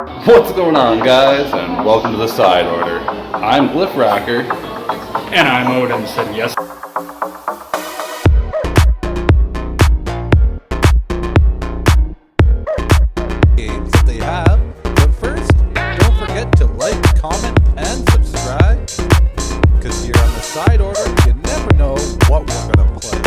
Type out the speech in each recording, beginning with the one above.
What's going on, guys, and welcome to the Side Order. I'm Glyph. And I'm Odin, said yes. Games that they have, but first, don't forget to like, comment, and subscribe, because here on the Side Order, you never know what we're gonna play.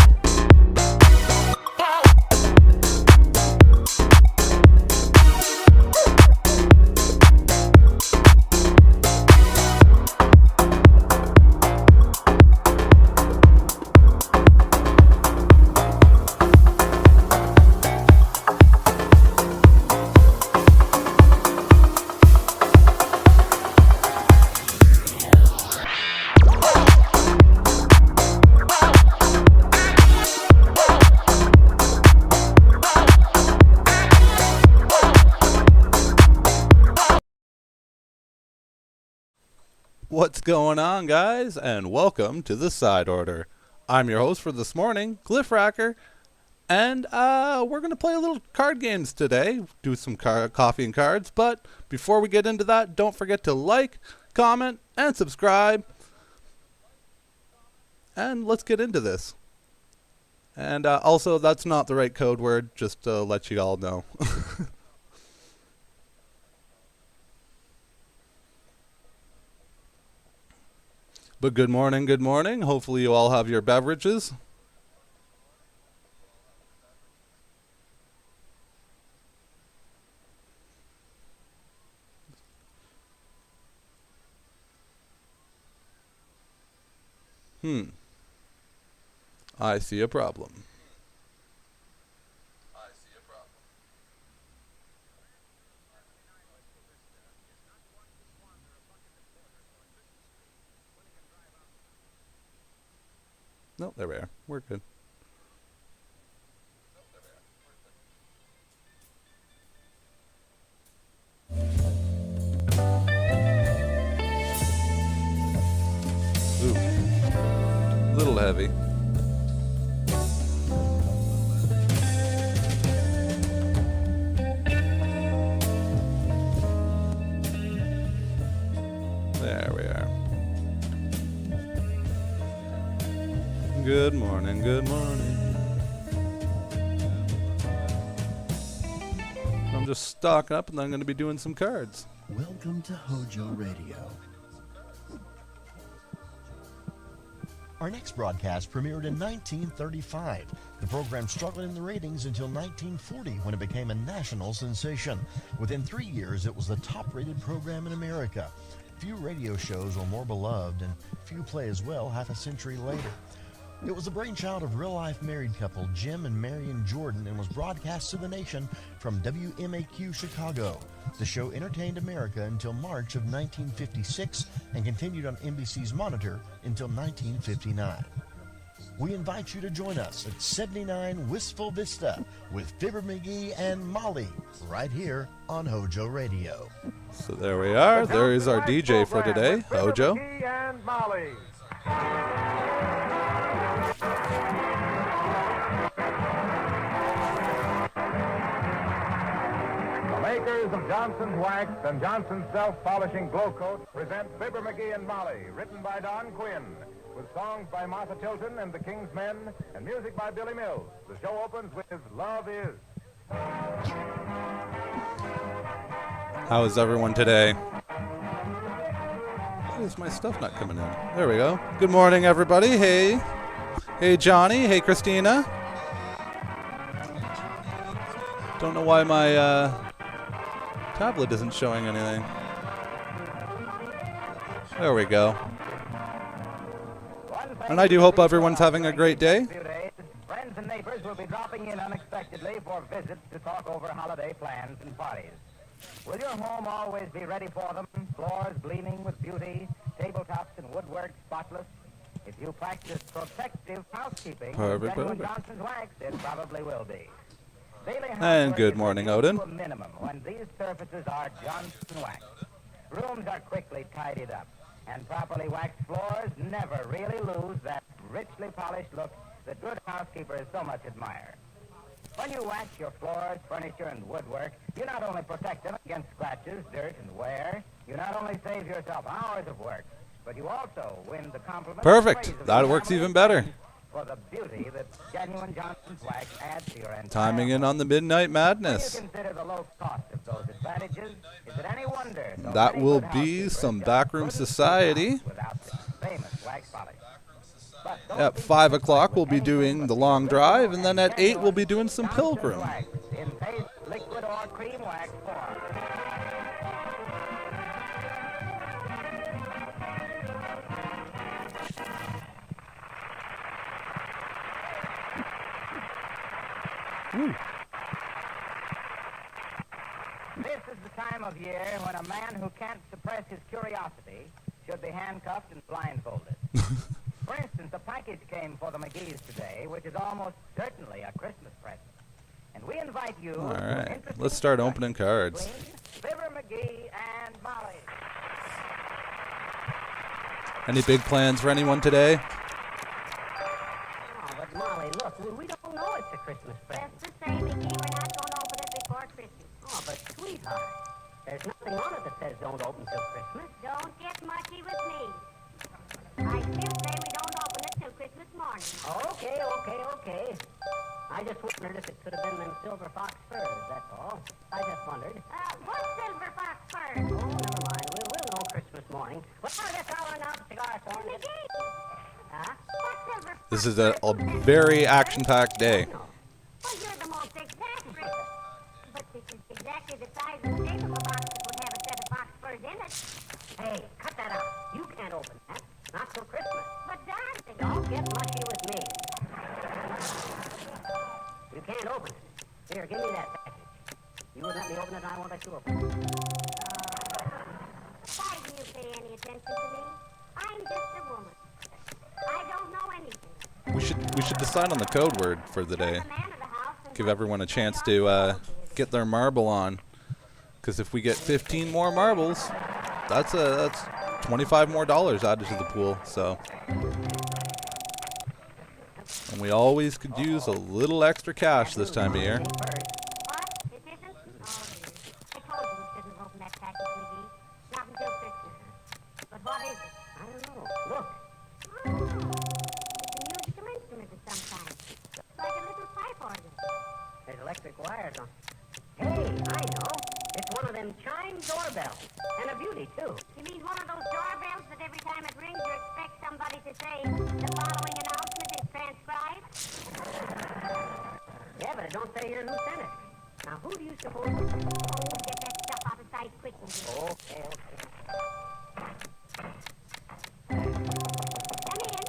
What's going on, guys, and welcome to the Side Order. I'm your host for this morning, Glyph, and we're going to play a little card games today, do some coffee and cards, but before we get into that, don't forget to like, comment, and subscribe, and let's get into this. And also, that's not the right code word, just to let you all know. But good morning, good morning. Hopefully you all have your beverages. I see a problem. No, there we are. We're good. Ooh. A little heavy. There we are. Good morning, good morning. I'm just stocking up and I'm going to be doing some cards. Welcome to Hojo Radio. Our next broadcast premiered in 1935. The program struggled in the ratings until 1940 when it became a national sensation. Within 3 years, it was the top-rated program in America. Few radio shows were more beloved, and few play as well half a century later. It was the brainchild of real-life married couple Jim and Marion Jordan and was broadcast to the nation from WMAQ Chicago. The show entertained America until March of 1956 and continued on NBC's Monitor until 1959. We invite you to join us at 79 Wistful Vista with Fibber McGee and Molly right here on Hojo Radio. So there we are. There is our DJ for today, Hojo. And Molly. The makers of Johnson's Wax and Johnson's Self-Polishing Glow Coat present Fibber McGee and Molly, written by Don Quinn, with songs by Martha Tilton and the King's Men, and music by Billy Mills. The show opens with Love Is. How is everyone today? Why is my stuff not coming in? There we go. Good morning, everybody. Hey. Hey, Johnny. Hey, Christina. Don't know why my tablet isn't showing anything. There we go. And I do hope everyone's having a great day. Friends and neighbors will be dropping in unexpectedly for visits to talk over holiday plans and parties. Will your home always be ready for them? Floors gleaming with beauty, tabletops and woodwork spotless? If you practice protective housekeeping with genuine Johnson's Wax, it probably will be. And good morning, Odin. To a minimum when these surfaces are Johnson Wax. Rooms are quickly tidied up, and properly waxed floors never really lose that richly polished look that good housekeepers so much admire. When you wax your floors, furniture, and woodwork, you not only protect them against scratches, dirt, and wear, you not only save yourself hours of work, but you also win the compliment. Perfect. and praise of That your works family even and better. friends for the beauty that genuine Johnson's wax adds to your entire Timing in home. on the Midnight When Madness. you consider the low cost of those advantages, is it any wonder so That many will good be housekeepers some just Backroom couldn't Society. keep house without this famous wax polish? But don't At be 5 satisfied o'clock, with we'll be anything doing but the the long original drive, and then at 8, we'll be genuine doing some Johnson's Pilgrim. wax in paste, liquid, or cream wax form. This is the time of year when a man who can't suppress his curiosity should be handcuffed and blindfolded. For instance, a package came for the McGee's today, which is almost certainly a Christmas present. And we invite you All to an right, interesting let's start discussion opening cards. between Fibber McGee and Molly. Any big plans for anyone today? Oh, but Molly, look, we don't know it's a Christmas present. Just the same, McGee, we're not going to open it before Christmas. Oh, but sweetheart, there's nothing on it that says don't open till Christmas. Don't get mushy with me. I still say we don't open it till Christmas morning. Okay. I just wondered if it could have been them silver fox furs, that's all. I just wondered. What silver fox fur? Oh, never mind. We'll know Christmas morning. Well, that's all enough. Cigar thorn. McGee, Huh? what silver fox This is a fur? very action-packed day. No. Well, you're the most exact. But this is exactly the size and shape of a box that would have a set of fox furs in it. Hey, cut that out. You can't open that. Not till Christmas. But, darling, Don't get mushy with me. You can't open it. Here, give me that package. You wouldn't let me open it, and I won't let you open it. why do you pay any attention to me? I'm just a woman. I don't know anything. We should decide on the code word for the day. The man of the house and Give everyone a chance to get their marble on. Because if we get 15 more marbles, that's $25 more added to the pool. So, and we always could use a little extra cash this time of year. What? It isn't? Oh, dear. I told you we shouldn't open that package, McGee. Not until Christmas. But what is it? I don't know. Look. Oh, it's a musical instrument of some kind. Like a little pipe organ. There's electric wires on. Hey, I know. It's one of them chime doorbells. And a beauty, too. You mean one of those doorbells that every time it rings you expect somebody to say, the following announcement is transcribed? Yeah, but it don't say here who sent it. Now, who do you suppose? Oh, get that stuff out of sight quick, McGee. Okay. Come in.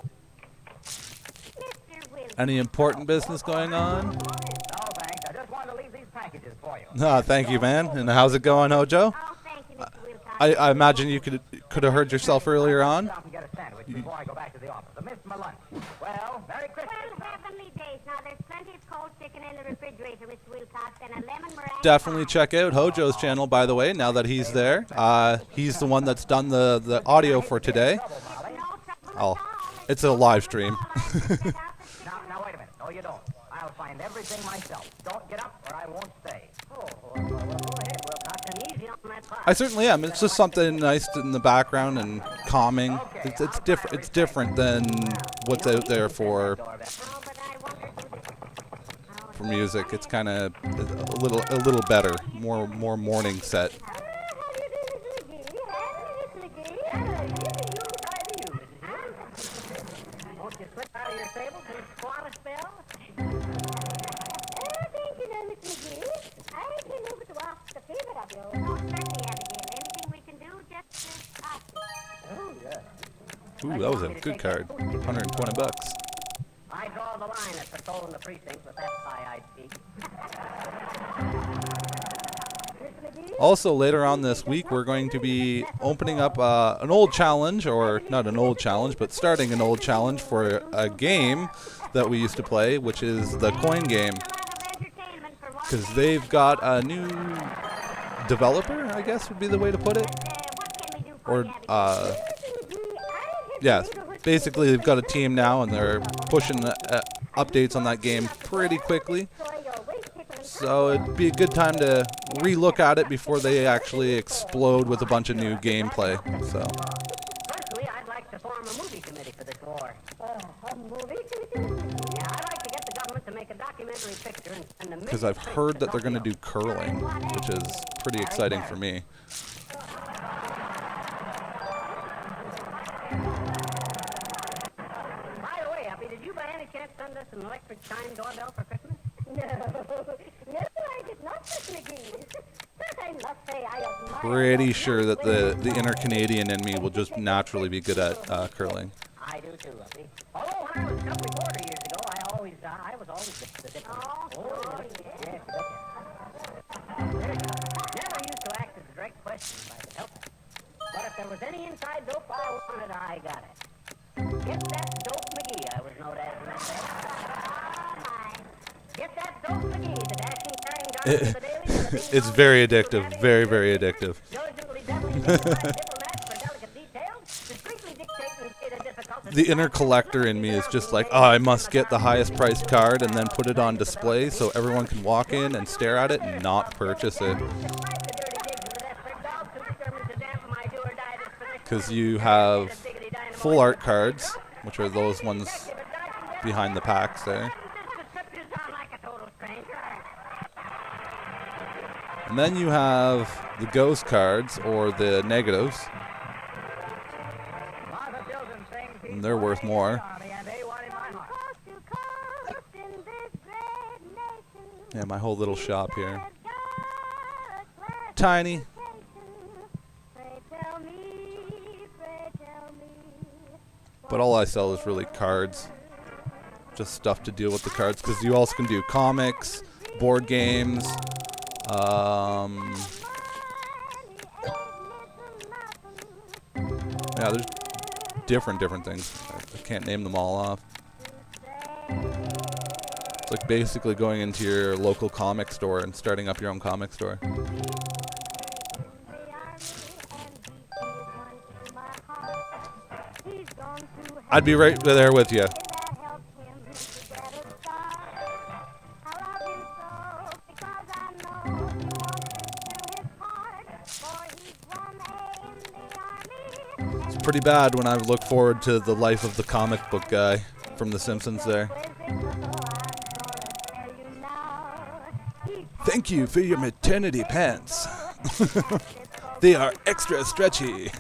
Mr. Wilson. Any important business going on? No, thanks. I just wanted to leave these packages for you. Ah, thank you, man. And how's it going, Hojo? Oh, thank you, Mr. Wilcox. I imagine you could have heard yourself earlier on. Stop and get a sandwich before I go back to the office. I missed my lunch. Well, Merry Christmas. Well, heavenly days. Now, there's plenty of cold chicken in the refrigerator, Mr. Wilcox, and a lemon meringue Definitely pie. check out Hojo's channel, by the way, now that he's there. He's the one that's done the audio for today. No trouble at Oh, all. it's a live stream. Now, wait a minute. No, you don't. I'll find everything myself. Don't get up or I won't stay. Oh, well, go ahead, Wilcox, and easy on that pie. I certainly am. It's just something nice in the background and calming. It's different. It's different than what's out there for Oh, but I wondered who this... for music. It's kind of a little better, more morning set. How do you do, Mr. McGee? How do you do, Mr. McGee? Won't you slip out of your table and squat a spell? Thank you, no, Mr. McGee. I can move it to off the favorite of yours. Oh, certainly, Abigail. Anything we can do, just ask me. Oh, good. Ooh, that was a good card. $120. I draw the line at patrolling the precinct with that pie-eyed cheek. Also, later on this week, we're going to be opening up an old challenge, or not an old challenge, but starting an old challenge for a game that we used to play, which is the coin game. A lot of entertainment for one Because man, they've got a new developer, I guess would be the way to put it. what can we do for Or, you, Abigail? yes, basically they've got a team now and they're pushing updates on that game pretty quickly. So it'd be a good time to re-look at it before they actually explode with a bunch of new gameplay. So. Personally, I'd like to form a movie committee for this war. A movie committee? Yeah, I'd like to get the government to make a documentary picture and the Because I've heard that they're going to do curling, which is pretty exciting for me. By the way, Uppy, did you by any chance send us an electric chime doorbell for Christmas? No, I did not, Miss McGee. But I must say I admire... Pretty sure that the inner Canadian in me will just naturally be good at curling. I do too, Uppy. Although when I was a cup reporter years ago, I was always the different. Oh, yes. Never used to ask a direct question if I could help it. But if there was any inside dope I wanted, I got it. Get that dope McGee, I was known as in that day. Get that dope McGee, the dashing carrying guard of the daily. It's very addictive. Very, very addictive. Diligently deviling diplomats for delicate details, discreetly dictating the difficult... The inner collector in me is just like, oh, I must get the highest priced card and then put it on display so everyone can walk in and stare at it and not purchase it. Because you have full art cards, which are those ones behind the packs there. And then you have the ghost cards, or the negatives. And they're worth more. Yeah, my whole little shop here. Tiny. But all I sell is really cards. Just stuff to deal with the cards, because you also can do comics, board games, yeah, there's different things. I can't name them all off. It's like basically going into your local comic store and starting up your own comic store. I'd be right there with you. It's pretty bad when I look forward to the life of the comic book guy from The Simpsons there. Thank you for your maternity pants. They are extra stretchy.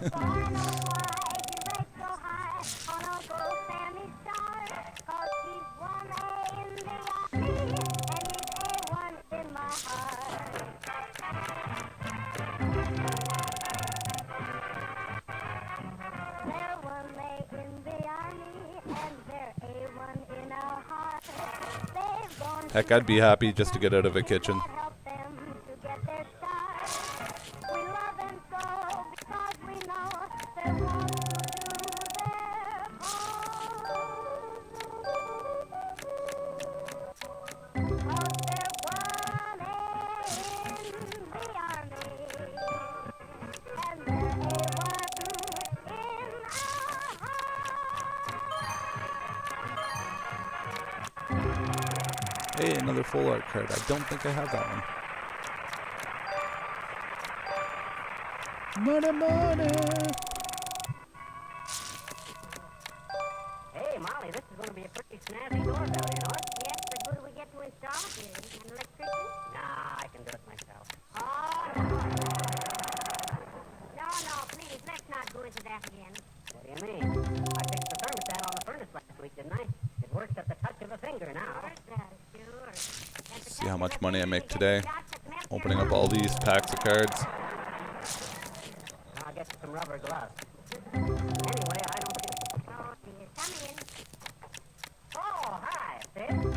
Heck, I'd be happy just to get out of a kitchen. Hey, another full art card. I don't think I have that one. Money! Hey, Molly, this is going to be a pretty snazzy doorbell, you know it? Yes, but who do we get to install it with? An electrician? Nah, I can do it myself. Oh, no, please, let's not go into that again. What do you mean? I fixed the thermostat on the furnace last week, didn't I? It works at the touch of a finger now. See how much money I make today. Opening up all these packs of cards. I'll get some rubber gloves. Anyway, I don't think... Oh, dear, come in. Oh, hi, Sid. What you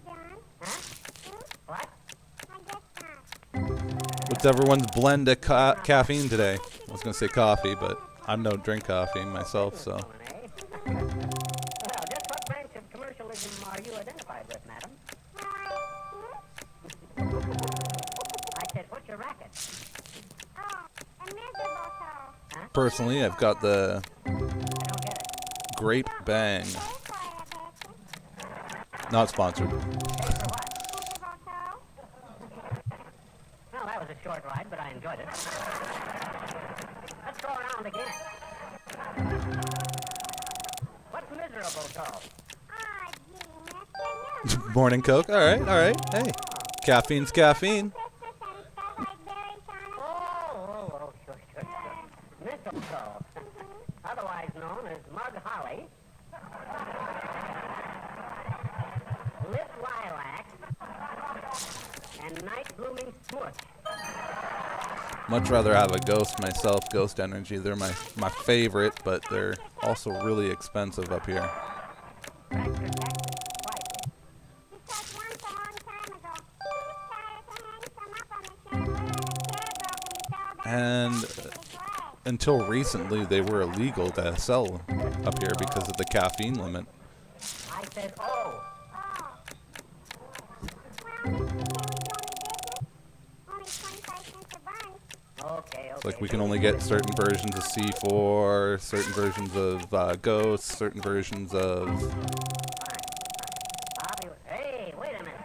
doing? Huh? What? I guess not. What's everyone's blend of caffeine today? I was going to say coffee, but I don't drink coffee myself, so... Well, just what branch of commercialism are you identified with, madam? I said, what's your racket? Oh, a miserable soul. Personally, I've got the I don't get it. Grape Bang. Pay for it, I bet you. Not sponsored. Pay for what? Well, that was a short ride, but I enjoyed it. Let's go around again. What's miserable, Toe? Oh, gee, mister, you. Morning Coke. All right, all right. Hey, caffeine's caffeine. Christmas and stuff like berries on it. Oh, sure. Mistletoe, otherwise known as mug holly, lip lilac, and night blooming smush. Much rather have a ghost myself. Ghost energy. They're my favorite, but they're also really expensive up here. Scratch your taxes twice. Because once a long time ago, he started to hang some up on the chandelier and the chair broke and he fell down. And His leg. until recently, they were illegal to sell up here because of the caffeine limit. I said, oh. Oh. Well, mister, can we do any business? Only 25 cents a bunch. Okay. It's like we can only get certain versions of C4, certain versions of Ghosts, certain versions of... Bobby, hey, wait a minute.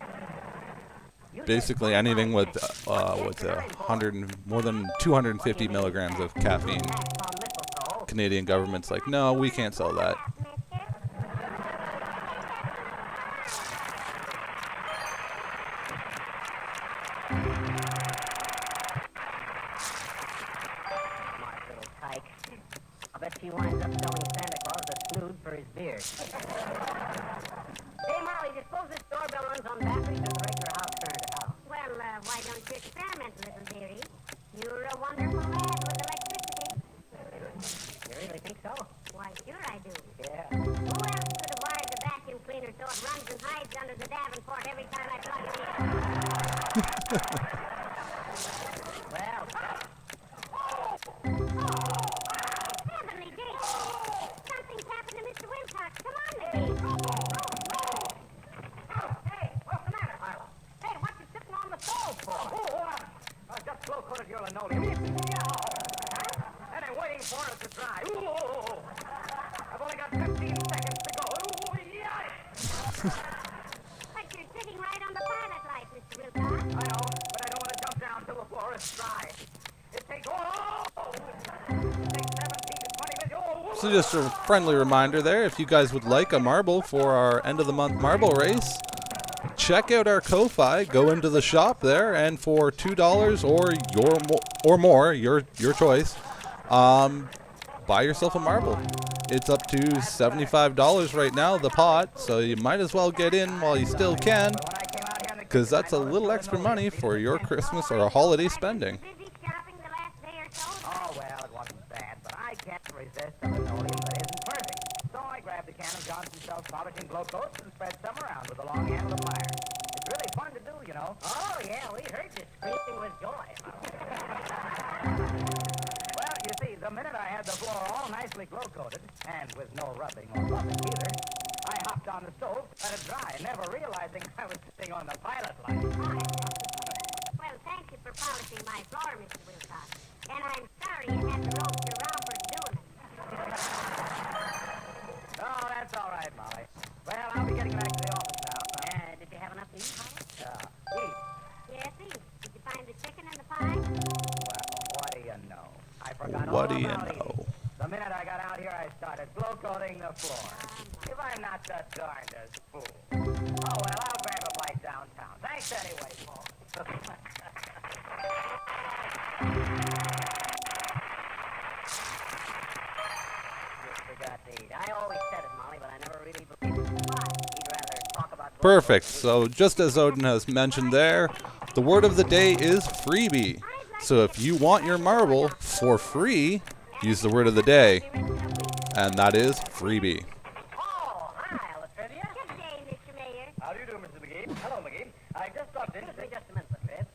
You basically anything with more than 250 milligrams of caffeine. tax on mistletoe. Canadian government's like, no, we can't sell that. Smart little tyke. I bet she winds up selling Santa Claus a snood for his beard. Hey, Molly, do you suppose this doorbell runs on batteries or the regular house turned out? Well, why don't you experiment, little dearie? You're a wonderful lad with electricity. You really think so? Why, sure I do. Yeah. Who else could have wired the vacuum cleaner so it runs and hides under the Davenport every time I plug it in? Well, Heavenly days! Something's happened to Mr. Wilcox. Come on, McGee. hey, what's the matter, Harlow? Hey, what you sitting on the stove for? I just blow-coated your linoleum. And I'm waiting for it to dry. I've only got 15 seconds to go. But you're sitting right on the pilot light, Mr. Wilcox. I know, but I don't want to jump down till the floor is dry. It takes, it takes 17 to 20 minutes. So just a friendly reminder there, if you guys would like a marble for our end of the month marble race, check out our Ko-Fi, go into the shop there, and for $2 or more, your choice, buy yourself a marble. It's up to $75 right now, the pot, so you might as well get in while you still can, because that's a little extra money for your Christmas or holiday spending. Busy shopping the last day or so? Oh, well, it wasn't bad, but I can't resist a linoleum that isn't perfect. So I grabbed a can of Johnson's self-polishing glow coats and spread some around with a long handle of pliers. It's really fun to do, you know. Oh, yeah, we heard you screaming with joy. Well, you see, the minute I had the floor all nicely glow-coated, and with no rubbing or buffing either, I hopped on the stove to let it dry, never realizing I was sitting on the pilot light. Well, thank you for polishing my floor, Mr. Wilcox. And I'm sorry you had to roast your rompers doing it. Oh, that's all right, Molly. Well, I'll be getting back to the office now. Did you have enough to eat, Holly? Eat. Yes, eat. Did you find the chicken and the pie? Well, what do you know? I forgot What all do you about know? eating. The minute I got out here, I started glow-coating the floor. If I'm not the darndest fool. Oh, well, I'll grab a bite downtown. Thanks anyway, Paul. Just forgot to eat. I always said it, Molly, but I never really believed it. He'd rather talk about Perfect. So just as Odin has mentioned there, the word of the day is freebie. So if you want your marble for free, use the word of the day, and that is freebie. Oh, hi, Latrivia. Good day, Mr. Mayor. How do you do, Mr. McGee? Hello, McGee. I just stopped in. Just a minute, Latriv.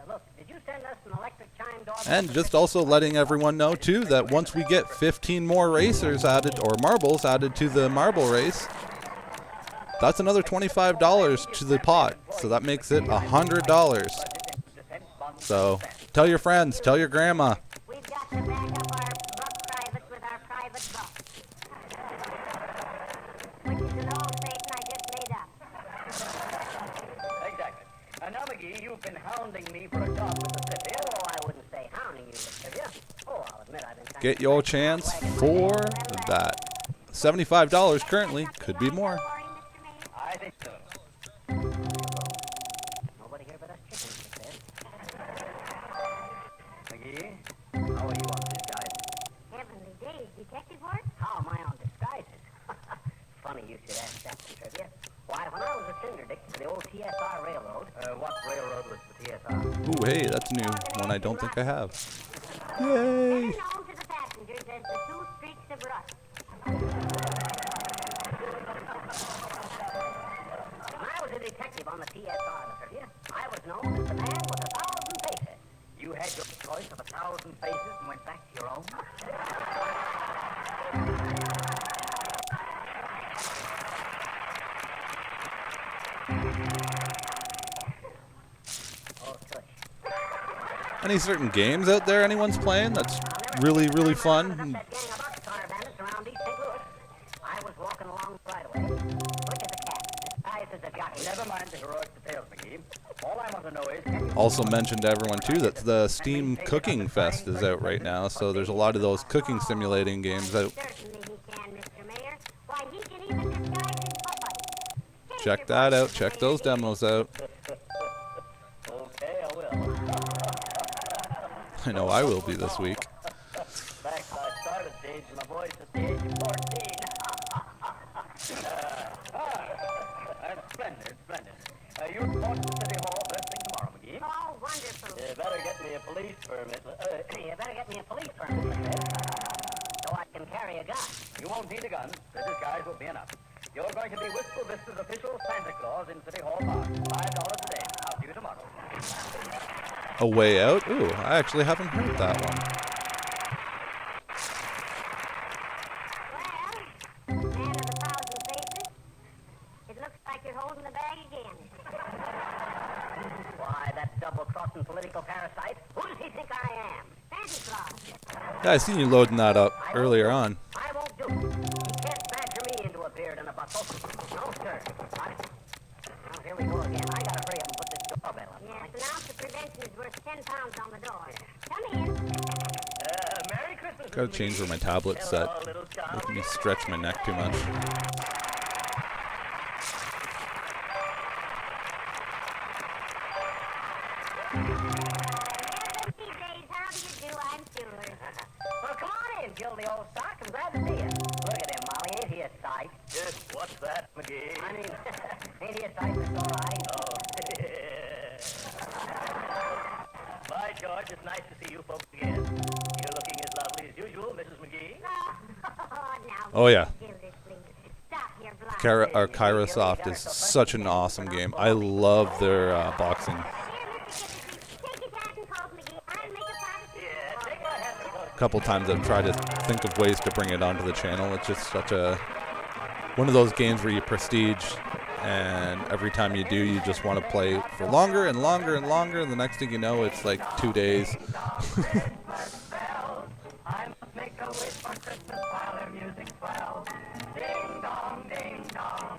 Look, did you send us an electric chime dog? And just also letting everyone know too that once we get 15 more racers added or marbles added to the marble race, that's another $25 to the pot. So that makes it $100. So tell your friends, tell your grandma. We've got to back up our buck privates with our private buck. Which is an old saying I just made up. Exactly. Now, McGee, you've been hounding me for a job with get your chance for that. $75 currently, could be more. I think so. Nobody here but us chickens, he said. McGee, how are you on disguises? Heavenly days, detective work? How am I on disguises? Funny you should ask that for trivia. Why, when I was a cinder dick for the old TSR Railroad... what railroad was the TSR? Ooh, hey, that's a new one I don't think I have. Yay! Better known to the passengers as the two streaks of rust. When I was a detective on the TSR, the trivia, I was known as the man with 1,000 faces. You had your choice of 1,000 faces and went back to your own? Oh, tush. Any certain games out there anyone's playing that's really, really fun? That gang of boxcar bandits around East St. Louis. I was walking along right away, quick as a cat, disguised as a jockey. Never mind the heroic details, McGee. All I want to know is... Also mentioned to everyone too that the Steam Cooking Fest is out right now, so there's a lot of those cooking simulating games out. Certainly he can, Mr. Mayor. Why, he can even disguise his puppet. Check that out, check those demos out. Okay, I will. I know I will be this week. Fact, I started staging my voice at the age of 14. That's splendid, splendid. You report to City Hall first thing tomorrow, McGee. Oh, wonderful. You better get me a police permit. You better get me a police permit, Miss. So I can carry a gun. You won't need a gun. The disguise will be enough. You're going to be Wistful Vista's official Santa Claus in City Hall Park. $5 a day. I'll see you tomorrow. A Way Out? Ooh, I actually haven't heard that one. Well, man of 1,000 faces, it looks like you're holding the bag again. Why, that double-crossing political parasite. Who does he think I am? Santa Claus. Yeah, I seen you loading that up earlier on. I won't do it. He can't badger me into a beard and a buckle. No, sir. Well, here we go again. I gotta hurry up and put this doorbell up. Yes, an ounce of prevention is worth 10 pounds on the door. Come in. Merry Christmas. Gotta change where my tablet's set. Making me stretch my neck too much. These days, how do you do, I'm sure. Well, come on in, Gildy old sock. I'm glad to see you. Look at him, Molly. Ain't he a sight? Yes, what's that, McGee? I mean, ain't he a sight that's all right? Oh. By George, it's nice to see you folks again. You're looking as lovely as usual, Mrs. McGee. Now, Oh yeah, Gildas, please. Stop your blind. Kairosoft is such an awesome game. I love their boxing. Here, Mr. Gildersleeve, take his hat and coat, McGee. I'll make a private Yeah, take my hat and coat. A couple times I've tried to think of ways to bring it onto the channel. It's just such a one of those games where you prestige, and every time you do, you just want to play for longer and longer and longer, and the next thing you know, it's like 2 days. I must make a wish for Christmas while their music swells. Ding dong,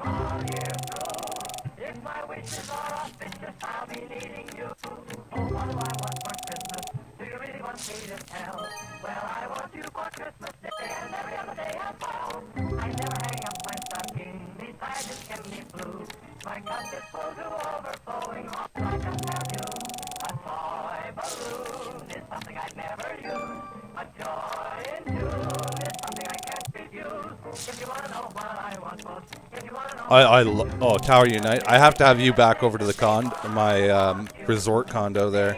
all year through. If my wishes are auspicious, I'll be needing you. Oh, what do I want for Christmas? Do you really want me to tell? Well, I want you for Christmas Day and every other day as well. I never hang up my stocking, besides it can be blue. My cup is full to overflowing, all I can tell you. A toy balloon is something I'd never use. A joy in June is something I can't refuse. If you want to know what I want most, if you want to know... Oh, Tower Unite. I have to have you back over to the my resort condo there.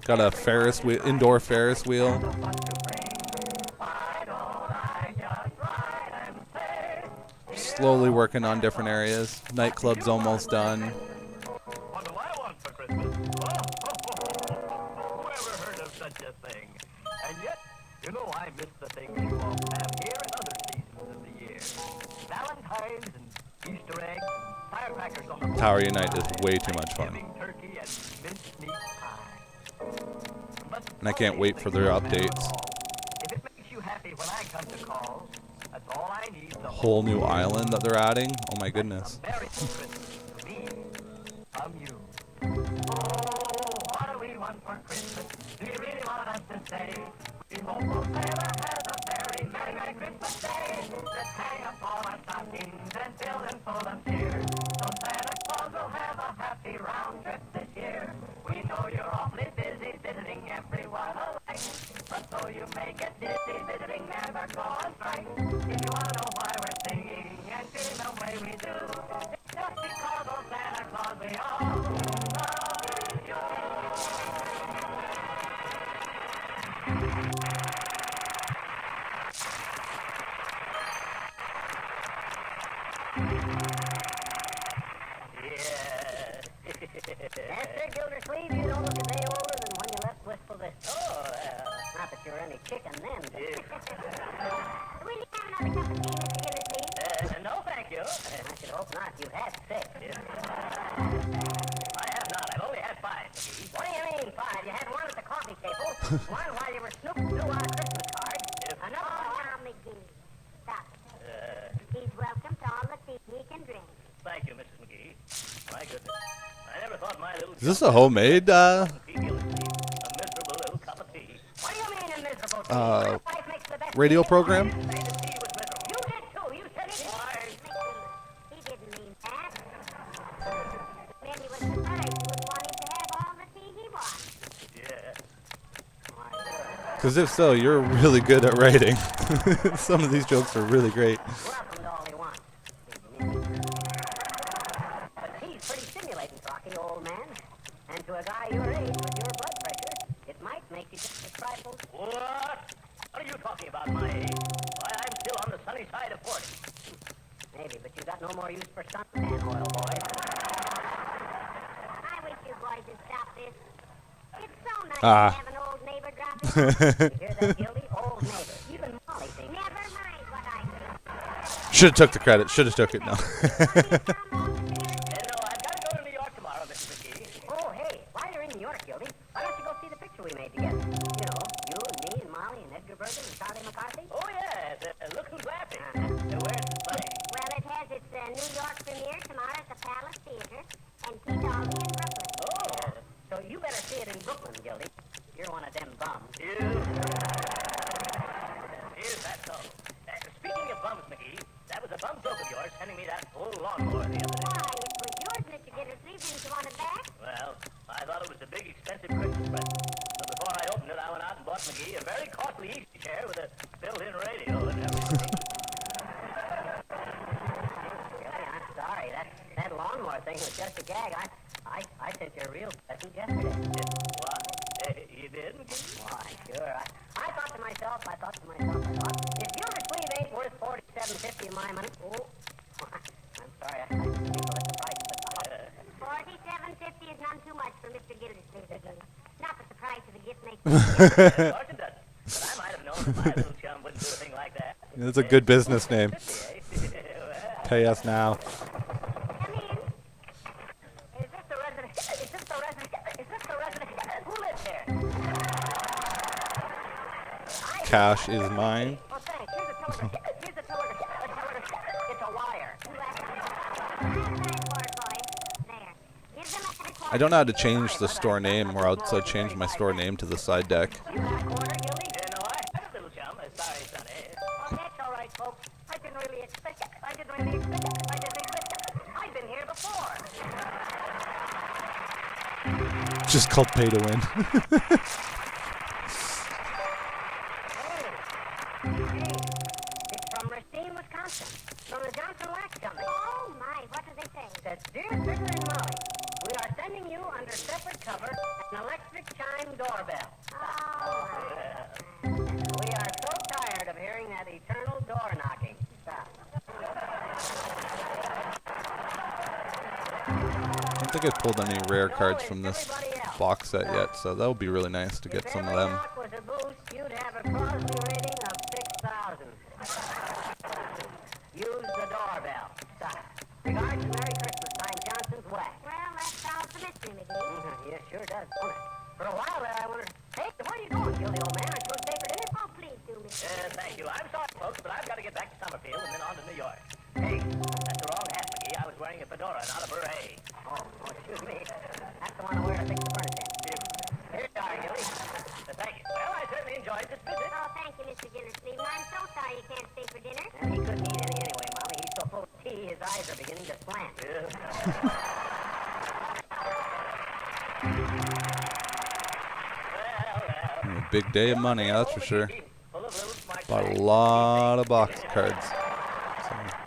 Got a Ferris wheel, indoor Ferris wheel. Slowly working on different areas. Nightclub's almost done. What do I want for Christmas? Whoever heard of such a thing? And yet, you know I miss the things you all have here in other seasons of the year. Valentine's and Easter eggs and firecrackers on the Tower Unite is way too much fun. turkey and mincemeat pie. But And I can't wait for their updates. if it makes you happy when I come to call, that's all I need. The Whole new island that they're adding. Oh my goodness. Merry Christmas to me from you. Oh, what do we want for Christmas? Do you really Gildersleeve, you don't look a day older than when you left Wistful Vista. Oh, not that you were any chicken then. Will you have another cup of tea, Mr. Gildersleeve? No, thank you. I should hope not. You've had 6. I have not. I've only had 5. What do you mean 5? You had one at the coffee table, one while you were snooping through our Christmas cards, another one. Now, McGee, stop it. He's welcome to all the tea he can drink. Thank you, Mrs. McGee. My goodness. I never thought my little... Is this a homemade Gildersleeve, a miserable little cup of tea. What do you mean a miserable tea? My wife makes the best radio tea. program? I didn't say the tea was miserable. You did too. You said it. Why? He didn't mean that. Maybe he was surprised you would want him to have all the tea he wants. Yeah. Because if so, you're really good at writing. Some of these jokes are really great. Welcome to all he wants. But tea's pretty stimulating, Rocky, old man. And to a guy your age with your blood pressure, it might make you just a trifle. What? What are you talking about, my age? Why, I'm still on the sunny side of 40. Maybe, but you got no more use for suntan oil, boy. I wish you boys would stop this. It's so nice Ah. to have an old neighbor drop in. You hear that, Gildy? Old neighbor. Even Molly thinks. Never mind what I think. Should have took the credit. Should have took it. No. No, I've got to go to New York tomorrow, Mr. McGee. Oh, hey, while you're in New York, Gildy, why don't you go see the picture we made together? You know, you and me and Molly and Edgar Bergen and Charlie McCarthy. Oh, yeah, look who's laughing. Where's the play? Well, it has its New York premiere tomorrow at the Palace Theater and Keith Albee in Brooklyn. Oh, so you better see it in Brooklyn, Gildy. You're one of them bums. Is that so? Speaking of bums, McGee, that was a bum joke of yours sending me that old lawnmower the other day. Why, it was yours, Mr. Gildersleeve. Didn't you want it back? Well, I thought it was a big, expensive Christmas present. So before I opened it, I went out and bought McGee a very costly easy chair with a built-in radio and everything. Really, I'm sorry. That lawnmower thing was just a gag. I sent you a real present yesterday. What? You did? Why, sure. I thought to myself, if Gildersleeve ain't worth $47.50 of my money, I'm sorry, I didn't think of the price of the car. $47.50 is none too much for Mr. Gildersleeve. Not that the price of the gift makes Of course it doesn't. But I might have known that my little chum wouldn't do a thing like that. That's a good business name. Pay us now. Come in. Is this the resident? Who lives here? Cash is mine. Oh, thanks. Here's a telegram. It's a wire. I don't know how to change the store name, or else I change my store name to the side deck. You got a quarter, Gildy? No, I have a little chum. Sorry, Sonny. Oh, that's all right, folks. I didn't really expect it. I've been here before. Just called pay to win. It's from Racine, Wisconsin. From the Johnson Wax Company. Oh, my. What do they say? It says, Dear Figger and Molly, we are sending you under separate cover an electric chime doorbell. Oh, We are so tired of hearing that eternal door knocking. Stop. I don't think I pulled any rare cards from this box set yet, so that would be really nice to get some of them. If every knock was a boost, you'd have a Crosby rating of 6,000. Use the doorbell. Stop. Regards and Merry Christmas. Signed Johnson's Wax. well, that solves the mystery, McGee. Yeah, sure does, don't it? For a while there, I wondered, hey, where are you going, Gildy, old man? Are you supposed to stay for dinner? Oh, please do, Mr. Thank you. I'm sorry, folks, but I've got to get back to Summerfield and then on to New York. Hey, that's the wrong hat, McGee. I was wearing a fedora, not a beret. Oh, excuse me. That's the one I wear to fix the furnace in. Here you are, Gildy. Thank you. Well, I certainly enjoyed this visit. Oh, thank you, Mr. Gildersleeve. I'm so sorry you can't stay for dinner. And he couldn't eat any anyway, Mommy. He's so full of tea, his eyes are beginning to slant. A big day of money, that's for sure. Full of little smart Bought a snacks. lot of box cards.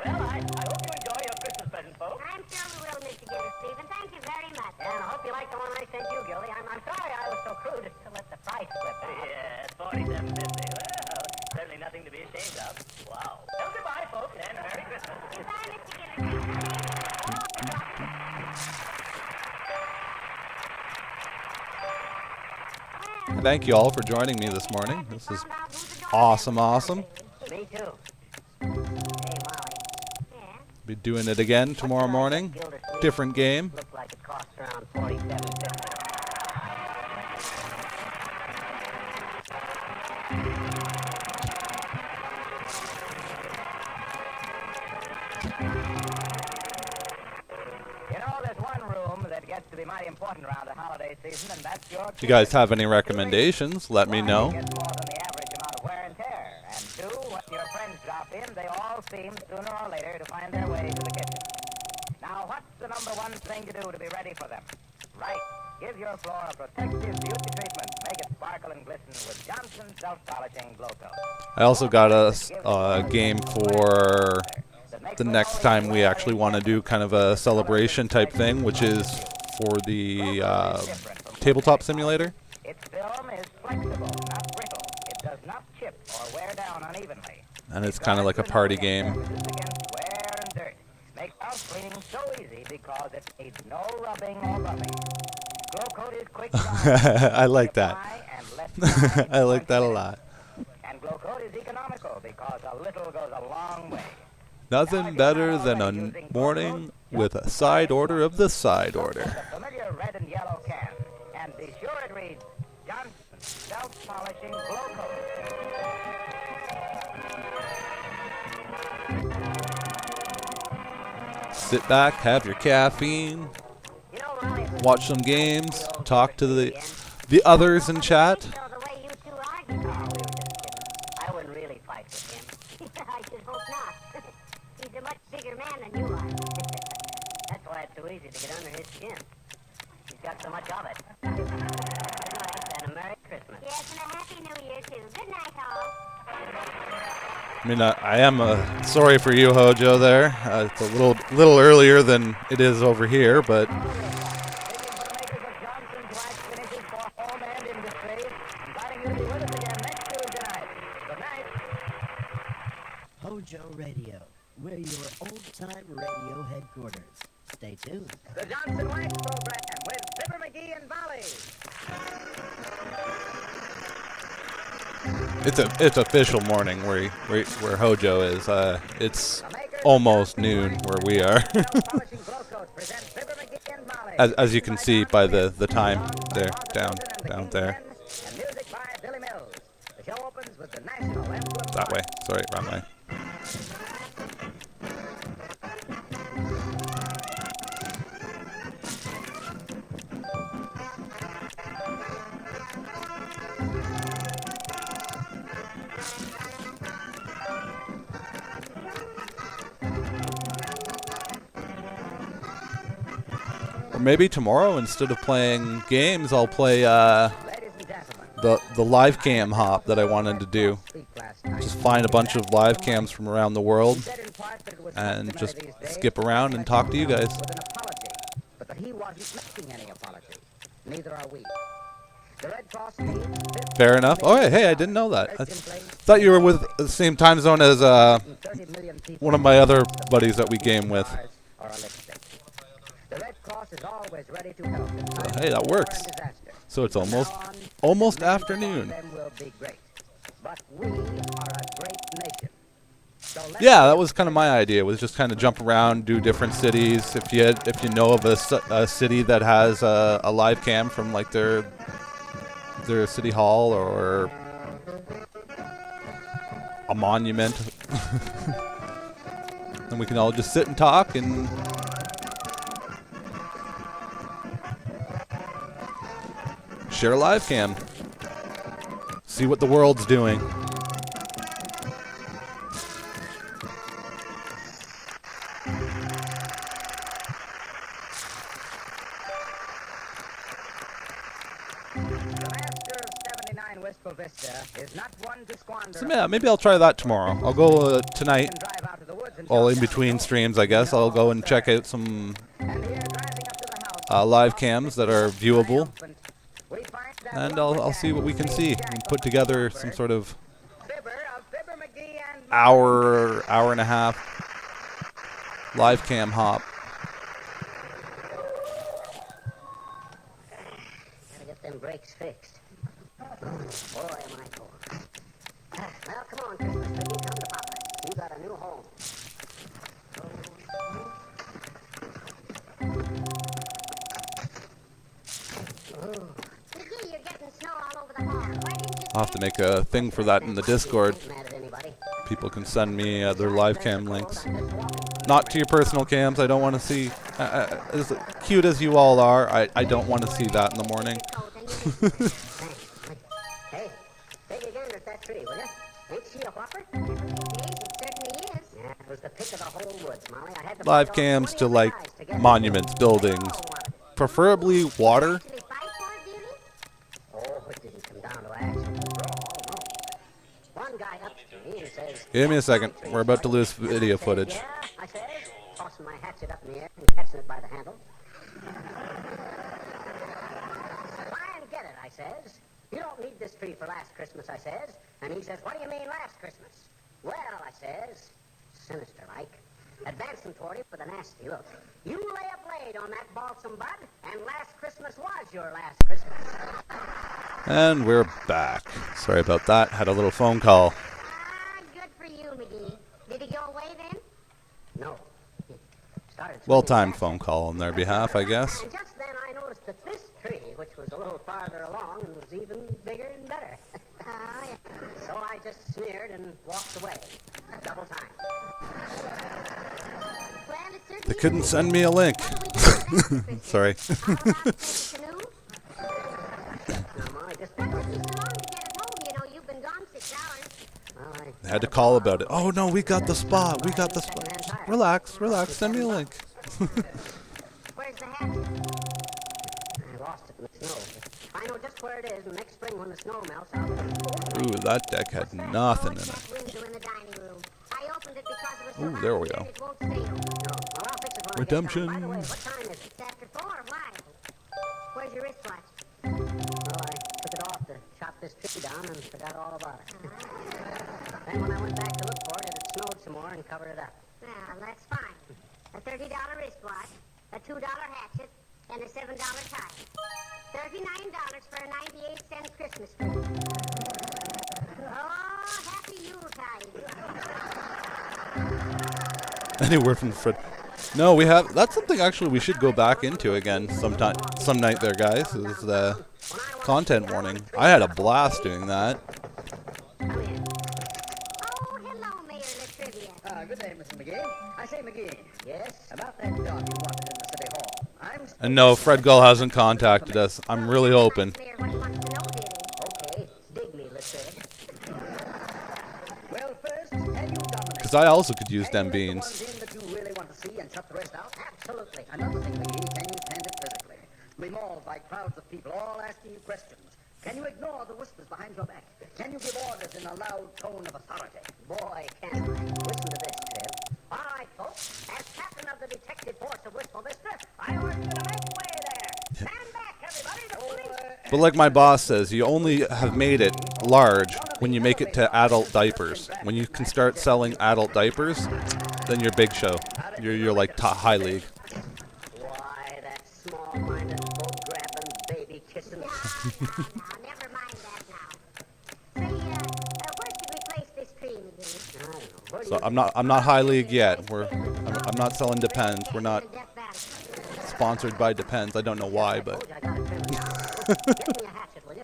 Well, I hope you enjoy your Christmas present, folks. I'm sure we will, Mr. Gildersleeve, and thank you very much. And I hope you like the one I sent you, Gildy. I'm sorry I was so crude as to let the price slip. Yeah, it's $47.50. Well, certainly nothing to be ashamed of. Wow. Well, goodbye, folks, and Merry Christmas. Goodbye, Mr. Gildersleeve. Thank you all for joining me this morning. This is awesome. Me too. Hey, Molly. Yeah? Be doing it again tomorrow morning. Different game. Looks like it costs around $47.50. You know, there's one room that gets to be mighty important around the holiday season, and that's your If you guys have any recommendations, let me know. One, it gets more than the average amount of wear and tear. And two, when your friends drop in, they all seem sooner or later to find their way to the kitchen. Now, what's the number one thing to do to be ready for them? Right. Give your floor a protective beauty treatment. Make it sparkle and glisten with Johnson's self-polishing Glow Coat. I also got us a game for the next time we actually want to do kind of a celebration type thing, which is for the tabletop simulator. Its film is flexible, not brittle. It does not chip or wear down unevenly. And it's kind of like a party game. Against wear and dirt. Makes house cleaning so easy because it needs no rubbing or buffing. Glow Coat is quick. I like that. I like that a lot. And Glow Coat is economical because a little goes a long way. Nothing better than a morning with a side order of the side order. The familiar red and yellow can. And be sure it reads Johnson Self-Polishing Glow Coat. Sit back, have your caffeine, watch some games, talk to the others in chat. You know the way you two argue. Oh, we were just kidding. I wouldn't really fight with him. I should hope not. He's a much bigger man than you are. That's why it's so easy to get under his skin. He's got so much of it. Good night and a Merry Christmas. Yes, and a Happy New Year, too. Good night, all. I mean, I am sorry for you, Hojo. There, it's a little earlier than it is over here, but Hojo Radio. We're your old-time radio headquarters. Stay tuned. The Johnson Wax Program with Fibber McGee and Valley. it's official morning where Hojo is. It's almost noon where we are, as you can see by the time there down there. And music by Billy Mills. The show opens with the national emblem. That way. Sorry, wrong way. Or maybe tomorrow, instead of playing games, I'll play Ladies and gentlemen, the live cam hop that I wanted to do. speak last night. Just find a bunch of live cams from around the world Said in part that it was and just customary these days skip around and talk to you guys. with an apology, but that he wasn't making any apology. Neither are we. The Red Cross needs Fair enough. Oh, hey, I didn't know that. I thought you were with the same time zone as 30 million people one of my other buddies that we game with. or a lipstick. The Red Cross is always ready to help in times Hey, that of war works. and disaster. So it's From now on, almost many afternoon. of them will be great. But we are a great nation. So let's Yeah, that was kind of my idea. Was just kind of jump around, do different cities. If you know of a city that has a live cam from like their city hall or a monument, then we can all just sit and talk and share a live cam. See what the world's doing. Wistful Vista is not one to squander. So yeah, maybe I'll try that tomorrow. I'll go tonight. Drive out to the woods and All jump in down between the streams, I guess. I'll go and check out some And here, driving up to the house, live cams that are viewable, we find that and I'll see what we can see and put together some sort of Fibber of Fibber McGee and hour and a half live cam hop. Gotta get them brakes fixed. Boy, am I cold. Well, come on, Christmas tree, come to Papa. You got a new home. You're getting snow all over the hall. Why didn't you I'll have to make a thing for that in the Discord. ain't mad at anybody? People can send me their live cam links. Not to your personal cams. I don't want to see. As cute as you all are, I don't want to see that in the morning. Hey, take a gander at that tree, will you? Ain't she a whopper? It certainly is. Yeah, it was the pick of the whole woods, Molly. I had to Live fight off cams 20 to other like guys to get monuments, buildings, preferably water. Actually fight for it, dearie? Oh, it didn't come down to action. No. One guy up to me and says, Give me a second. We're about to lose video footage. yeah, I says, tossing my hatchet up in the air and catching it by the handle. Try and get it, I says. You don't need this tree for last Christmas, I says. And he says, what do you mean last Christmas? Well, I says, sinister like, advancing toward him with a nasty look. You lay a blade on that balsam bud, and last Christmas was your last Christmas. And we're back. Sorry about that. Had a little phone call. Ah, good for you, McGee. Did he go away then? No. He started Well-timed phone call on their behalf, I guess. And just then I noticed that this tree, which was a little farther along and was even bigger and better. So I just sneered and walked away. Double time. Well, it certainly They couldn't send me a link. Sorry. Now, Molly, just because it's so long to get it home, you know, you've been gone 6 hours. Well, I had to call about it. Oh no, we got the spot. We got the spot. Just relax. Send me a link. Where's the hatchet? I lost it in the snow. I know just where it is, and next spring when the snow melts, I'll Ooh, that deck had nothing in it. that window in the dining room. I opened it because it was so Ooh, hot there we in go. It won't stay open. No. Well, I'll fix it when I get Redemption. done. By the way, what time is it? It's after 4. Why? Where's your wristwatch? Well, I took it off to chop this tree down and forgot all about it. Then when I went back to look for it, it had snowed some more and covered it up. Well, that's fine. A $30 wristwatch, a $2 hatchet, and a $7 tie. $39 for a 98-cent Christmas tree. Oh, happy Yuletide. Anywhere from Fred. No, we have. That's something actually we should go back into again some night there, guys. Is the content warning. I had a blast doing that. Come in. Oh, hello, Mayor Latrivia. Good day, Mr. McGee. I say, McGee. Yes? About that job you wanted in the city hall. And no, Fred Gull hasn't contacted us. I'm really hoping. Mayor, what he wants to know, dearie. Okay, dig me, Latrivia. Well, first, can you dominate? Because I also could use them Can you let the beans. ones in that you really want to see and shut the rest out? Absolutely. Another thing, McGee, can you stand it physically? We mauled by crowds of people all asking you questions. Can you ignore the whispers behind your back? Can you give orders in a loud tone of authority? Boy, can I. Listen to this, Trev. All right, folks. As captain of the detective force of Wistful Vista, I order you to make way there. Stand back, everybody. The police. But like my boss says, you only have made it large when you make it to adult diapers. When you can start selling adult diapers, then you're big show. You're like high league. Why, that small-minded, boat-grabbing, baby-kissing... Now, never mind that now. Say, where should we place this tree, McGee? I don't know. Where do So you I'm not high league yet. I'm not selling Depends. We're not sponsored by Depends. I don't know why, but I got it trimmed down. Get me a hatchet, will you?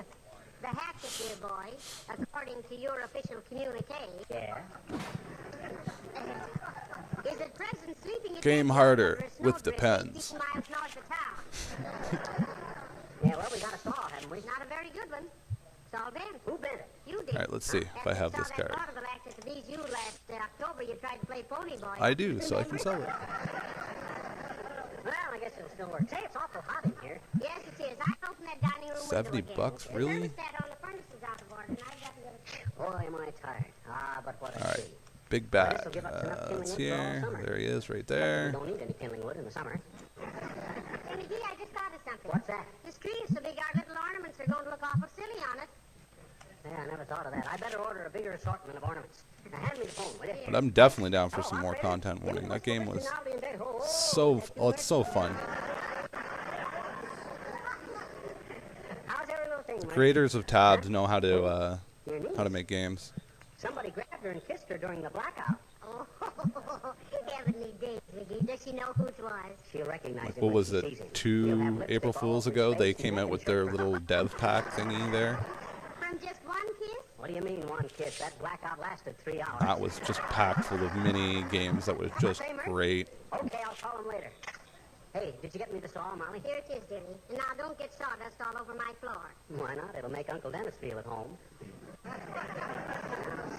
The hatchet, dear boy, according to your official communique... Yeah? Is at present sleeping... Game harder with Depends. miles north of town. Yeah, well, we got a saw, haven't we? Not a very good one. Saw bent. Who bent it? You did. All right, let's see if I have this card. Part of the fact that these you last October you tried to play Pony Boy. I do, so I can sell it. Well, I guess it'll still work. Say, it's awful hot in here. Yes, it is. I opened that dining room window 70 again. bucks, The really? thermostat on the furnace is out of order, and I've got to get it. Boy, am I tired. Ah, but what a All right, treat. big Well, bad. this'll give us enough It's kindling wood for all here. summer. There he is, right We there. don't need any kindling wood in the summer. Hey, McGee, I just thought of something. What's that? This tree is so big our little ornaments are going to look awful silly on it. Yeah, I never thought of that. I better order a bigger assortment of ornaments. Now, hand me the phone, will you? But I'm definitely down for some more content warning. That game was so it's so fun. How's every little thing thing. Creators of tabs know how to make games. Somebody grabbed her and kissed her during the blackout. Oh, heavenly days, Mickey. Does she know whose was? She'll recognize him What when was she it? sees him. He'll have 2 lipstick April all Fools over ago, his they face came and out with his their shirt. little dev pack thingy there. From just one kiss? What do you mean, one kiss? That blackout lasted 3 hours. That was just packed full of mini games that was just great. Okay, I'll call him later. Hey, did you get me the saw, Molly? Here it is, dearie. And now don't get sawdust all over my floor. Why not? It'll make Uncle Dennis feel at home. Let's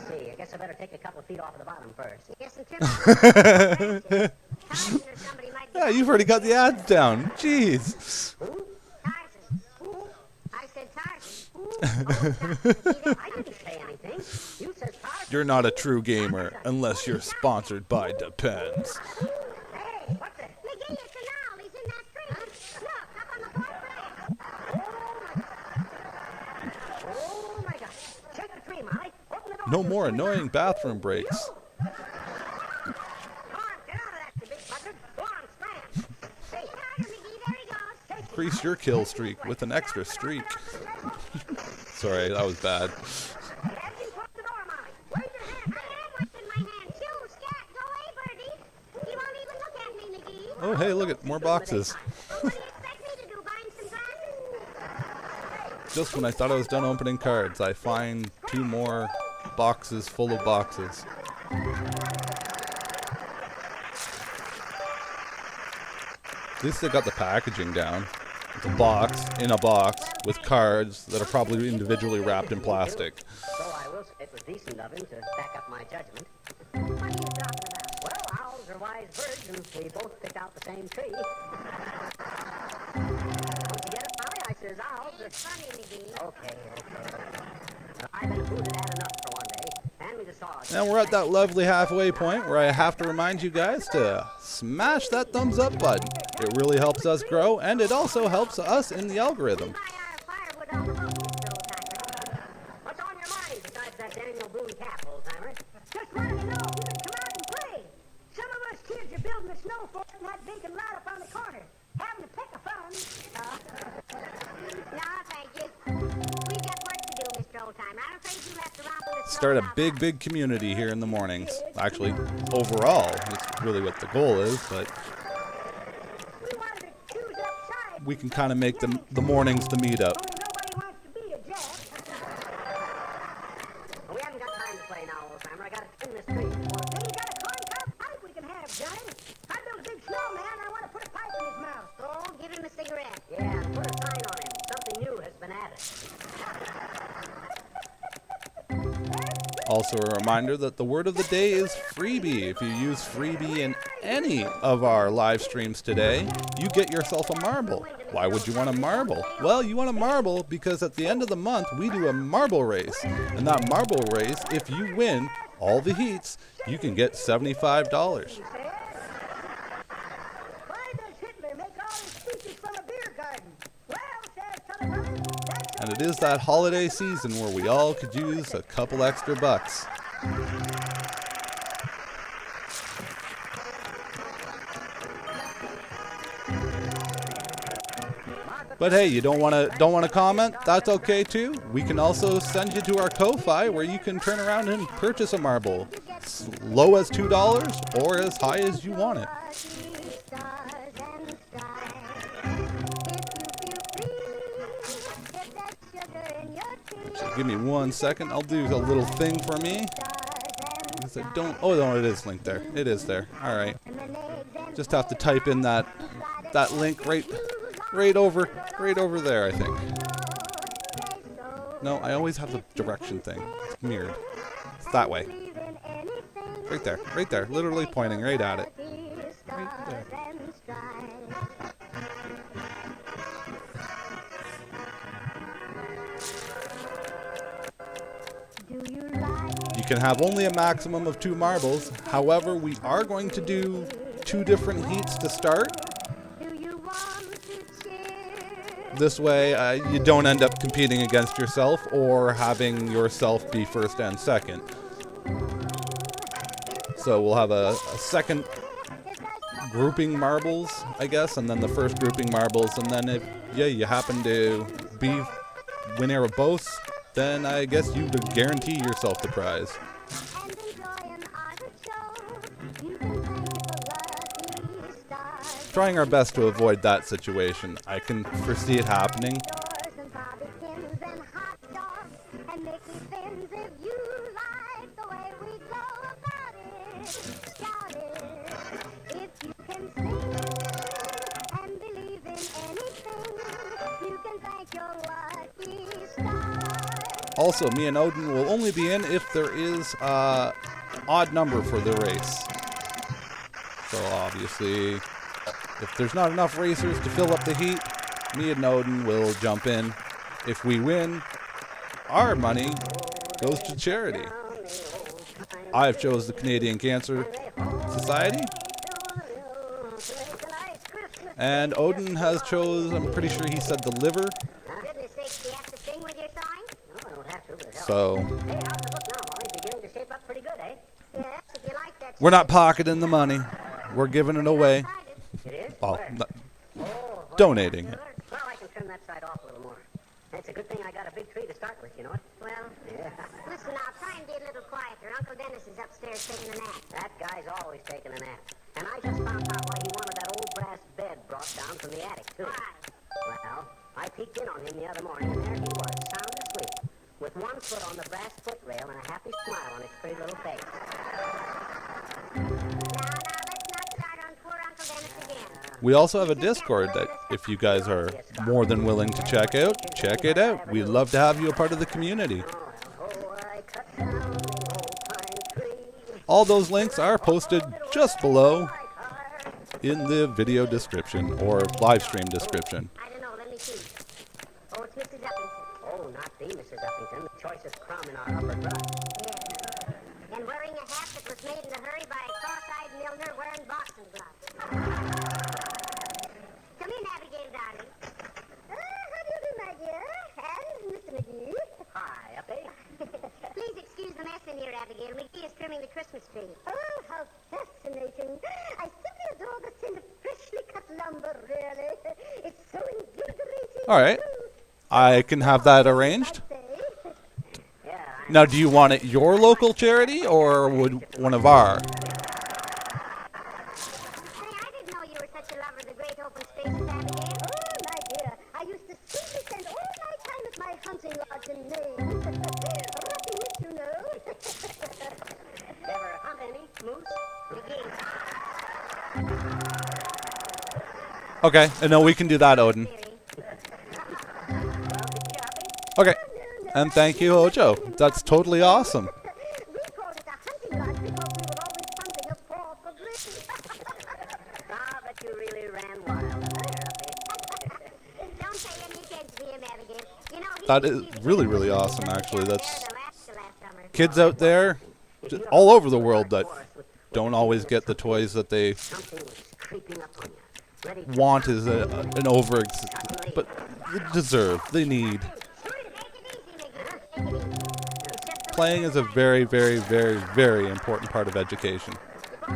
see. I guess I better take a couple of feet off of the bottom first. Yes, and trim Tarzan or somebody might be Yeah, you've already got the ads down. Jeez. Who? Tarzan. I said Tarzan. I didn't say anything. You said Tarzan. You're not a true gamer unless you're sponsored by Depends. Hey, what the? McGee, it's an owl. He's in that tree. Look, up on the fourth branch. Oh, my God. Shake the tree, Molly. Open the door. No more annoying bathroom breaks. Come on, get out of that, you big buzzard. Go on, scram. Hey, Harder, McGee. There he goes. Increase your kill streak with an extra streak. Sorry, that was bad. have you close the door, Molly. Wave your hand. I have what's in my hand. Shoo, scat. Go away, birdie. You won't even look at me, McGee. Oh, hey, look at more boxes. What do you expect me to do? Bind some glasses? Just when I thought I was done opening cards, I find 2 more boxes full of boxes. At least they got the packaging down. It's a box in a box with cards that are probably individually wrapped in plastic. So I will say it was decent of him to back up my judgment. What are you talking about? Well, owls are wise birds, and we both picked out the same tree. Don't you get it, Molly? I says owls are... It's funny, McGee. Okay. I've been hooted at enough for one day. Hand me the saw. And we're at that lovely halfway point where I have to remind you guys to smash that thumbs up button. It really helps us grow, and it also helps us in the algorithm. Buy our firewood on the road, Mr. Old-Timer. What's on your mind besides that Daniel Boone cap, old-timer? Just wanted to know if you could come out and play. Some of us kids are building a snow fort in that vacant lot up on the corner. Having to pick a phone. No, thank you. We've got work to do, Mr. Old-Timer. I'm afraid you'll have to romp in the snow Start a without big, big community here in the mornings. Actually, overall, it's really what the goal is, but We wanted to choose outside. we can kind of make the mornings the meetup. Only nobody wants to be a jack. Well, we haven't got time to play now, old-timer. I gotta trim this tree. Then you got a corncob pipe we can have, Johnny. I built a big snowman. I want to put a pipe in his mouth. Oh, give him a cigarette. Yeah, and put a sign on him. Something new has been added. Also a reminder that the word of the day is freebie. If you use freebie in any of our live streams today, you get yourself a marble. Why would you want a marble? Well, you want a marble because at the end of the month, we do a marble race. And that marble race, if you win all the heats, you can get $75. Why does Hitler make all his speeches from a beer garden? Well, says telephone, that's And it is that holiday season where we all could use a couple extra bucks. But hey, you don't want to comment? That's okay too. We can also send you to our Ko-Fi where you can turn around and purchase a marble, as low as $2 or as high as you want it. Stars and skies. If you feel free, get that sugar in your tea. Just give me 1 second. I'll do a little thing for me. Because I don't. Oh no, it is linked there. It is there. All right. Just have to type in that link right over there, I think. No, I always have the direction thing. It's weird. It's that way. Right there, literally pointing right at it. Right there. You can have only a maximum of 2 marbles. However, we are going to do 2 different heats to start. This way, you don't end up competing against yourself or having yourself be first and second. So we'll have a second grouping marbles, I guess, and then the first grouping marbles, and then if you happen to be win era both, then I guess you guarantee yourself the prize. Trying our best to avoid that situation. I can foresee it happening. Also, me and Odin will only be in if there is an odd number for the race. So obviously, if there's not enough racers to fill up the heat, me and Odin will jump in. If we win, our money goes to charity. I've chose the Canadian Cancer Society. And Odin has chose, I'm pretty sure he said the liver. So, we're not pocketing the money. We're giving it away. Well, donating it. Well, I can turn that side off a little more. It's a good thing I got a big tree to start with, you know it? Well, yeah. Listen now, try and be a little quieter. Uncle Dennis is upstairs taking a nap. That guy's always taking a nap. And I just found out why he wanted that old brass bed brought down from the attic, too. Why? Well, I peeked in on him the other morning, and there he was, sound asleep, with one foot on the brass footrail and a happy smile on his pretty little face. Now, let's not start on poor Uncle Dennis again. We also have a Discord that if you guys are more than willing to check it out. We'd love to have you a part of the community. All those links are posted just below in the video description or live stream description. I don't know, let me see. Oh, it's Mrs. Uppington. Oh, not the Mrs. Uppington, the choicest crumb in our upper crust. Yeah. And wearing a hat that was made in a hurry by a cross-eyed milliner wearing boxing gloves. Come in, Abigail, darling. How do you do, my dear? And Mr. McGee. Hi, Uppy. Please excuse the mess in here, Abigail. McGee is trimming the Christmas tree. Oh, how fascinating. I simply adore the scent of freshly cut lumber, really. It's so invigorating. All right. I can have that arranged. Now, do you want it your local charity or would one of our? Hey, I didn't know you were such a lover of the great open spaces, Abigail. Oh, my dear, I used to simply spend all my time at my hunting lodge in Maine. Rocking it, you know. Ever hunt any moose? Okay, and no, we can do that, Odin. Okay, and thank you, Ocho. That's totally awesome. We called it a hunting lodge because we were always hunting a paw for Glyph. Ah, but you really ran wild up there, Uppy. Don't pay any attention to him, Abigail. You know, That is really, really awesome, actually. That's kids out there all over the world that don't always get the toys that they want is an over, but they deserve, they need. Playing is a very, very, very, very important part of education. But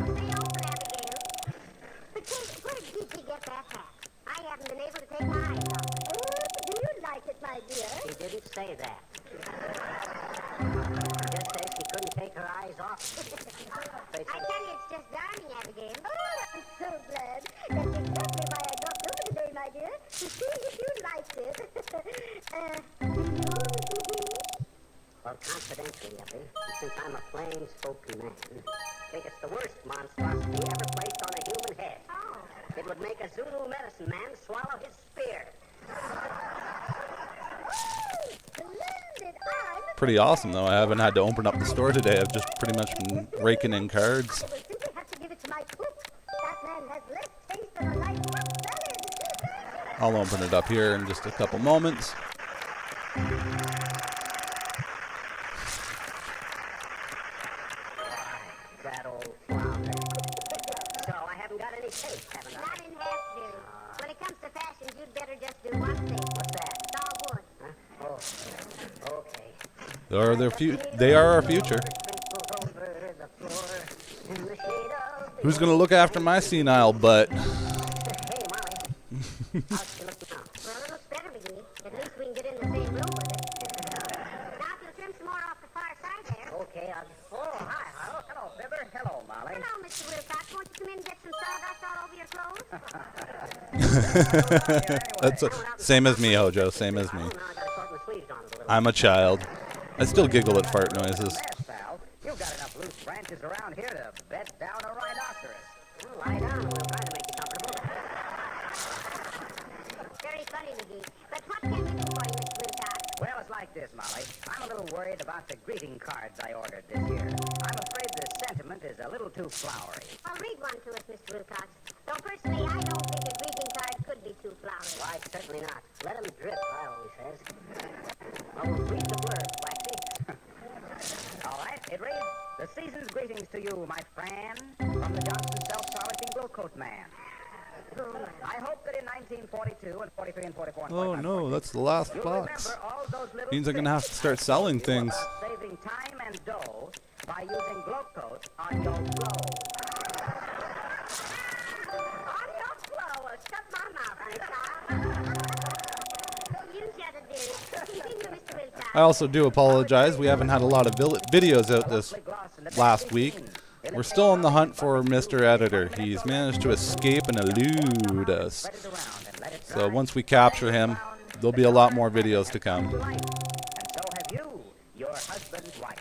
where did you get that hat? I haven't been able to take my eyes off it. Oh, do you like it, my dear? She didn't say that. She just said she couldn't take her eyes off it. I tell you, it's just darling, Abigail. Oh, I'm so glad. That's exactly why I dropped over today, my dear, to see if you liked it. Well, confidentially, Uppy, since I'm a plain-spoken man, I think it's the worst monstrosity ever placed on a human head. It would make a Zulu medicine man swallow his spear. Pretty awesome, though. I haven't had to open up the store today. I've just pretty much been raking in cards. I'll open it up here in just a couple moments. That old flounder. So I haven't got any taste, haven't I? Not in half do. When it comes to fashions, you'd better just do one thing. What's that? Saw wood. Huh? Oh, okay. They are our future. Who's gonna look after my senile butt? Hey, Molly. How's she look now? Well, it looks better, McGee. At least we can get in the same room with That's same as me, Hojo. Same as me. I'm a child. I still giggle at fart noises. You've got enough loose branches around here to bed down a rhinoceros. Well, lie down and we'll try to make you comfortable. Very funny, McGee. But what can we do for you, Mr. Wilcox? Well, it's like this, Molly. I'm a little worried about the greeting cards I ordered this year. I'm afraid the sentiment is a little too flowery. Well, read one to us, Mr. Wilcox. Though personally, I don't think a greeting card could be too flowery. Why, certainly not. Let him drip, I always says. Well, read the blurb, Waxy. All right, it reads, the season's greetings to you, my friend, from the Johnson Self-Polishing Glyph Man. I hope that in 1942 and 43 and 44 and 45, Oh no, that's the last you'll box. remember all those little Means I'm gonna have to start selling things. about saving time and dough by using Glow Coat on your flow. On your flow, shut my mouth, You shut it, dear. Continue, Mr. Wilcox. I also do apologize. We haven't had a lot of videos out this last week. We're still on the hunt for Mr. Editor. He's managed to escape and elude us. So once we capture him, there'll be a lot more videos to come. And so have you, your husband's wife.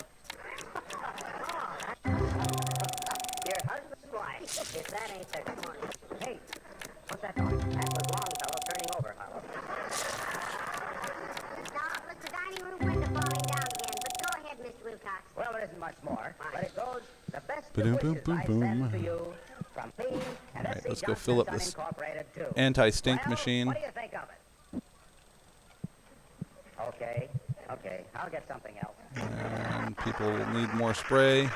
Your husband's wife. If that ain't the corner. Hey, what's that noise? That was Longfellow turning over, Hollow. Stop, look, the dining room window falling down again. But go ahead, Mr. Wilcox. Well, there isn't much more, but it goes the best of Ba-dum, wishes boom, I boom, send boom. to you from me and Alright, S.C. let's go Johnson fill up Son this Incorporated, too. anti-stink Well, machine. What do you think of it? Okay, I'll get something else. And people will need more spray.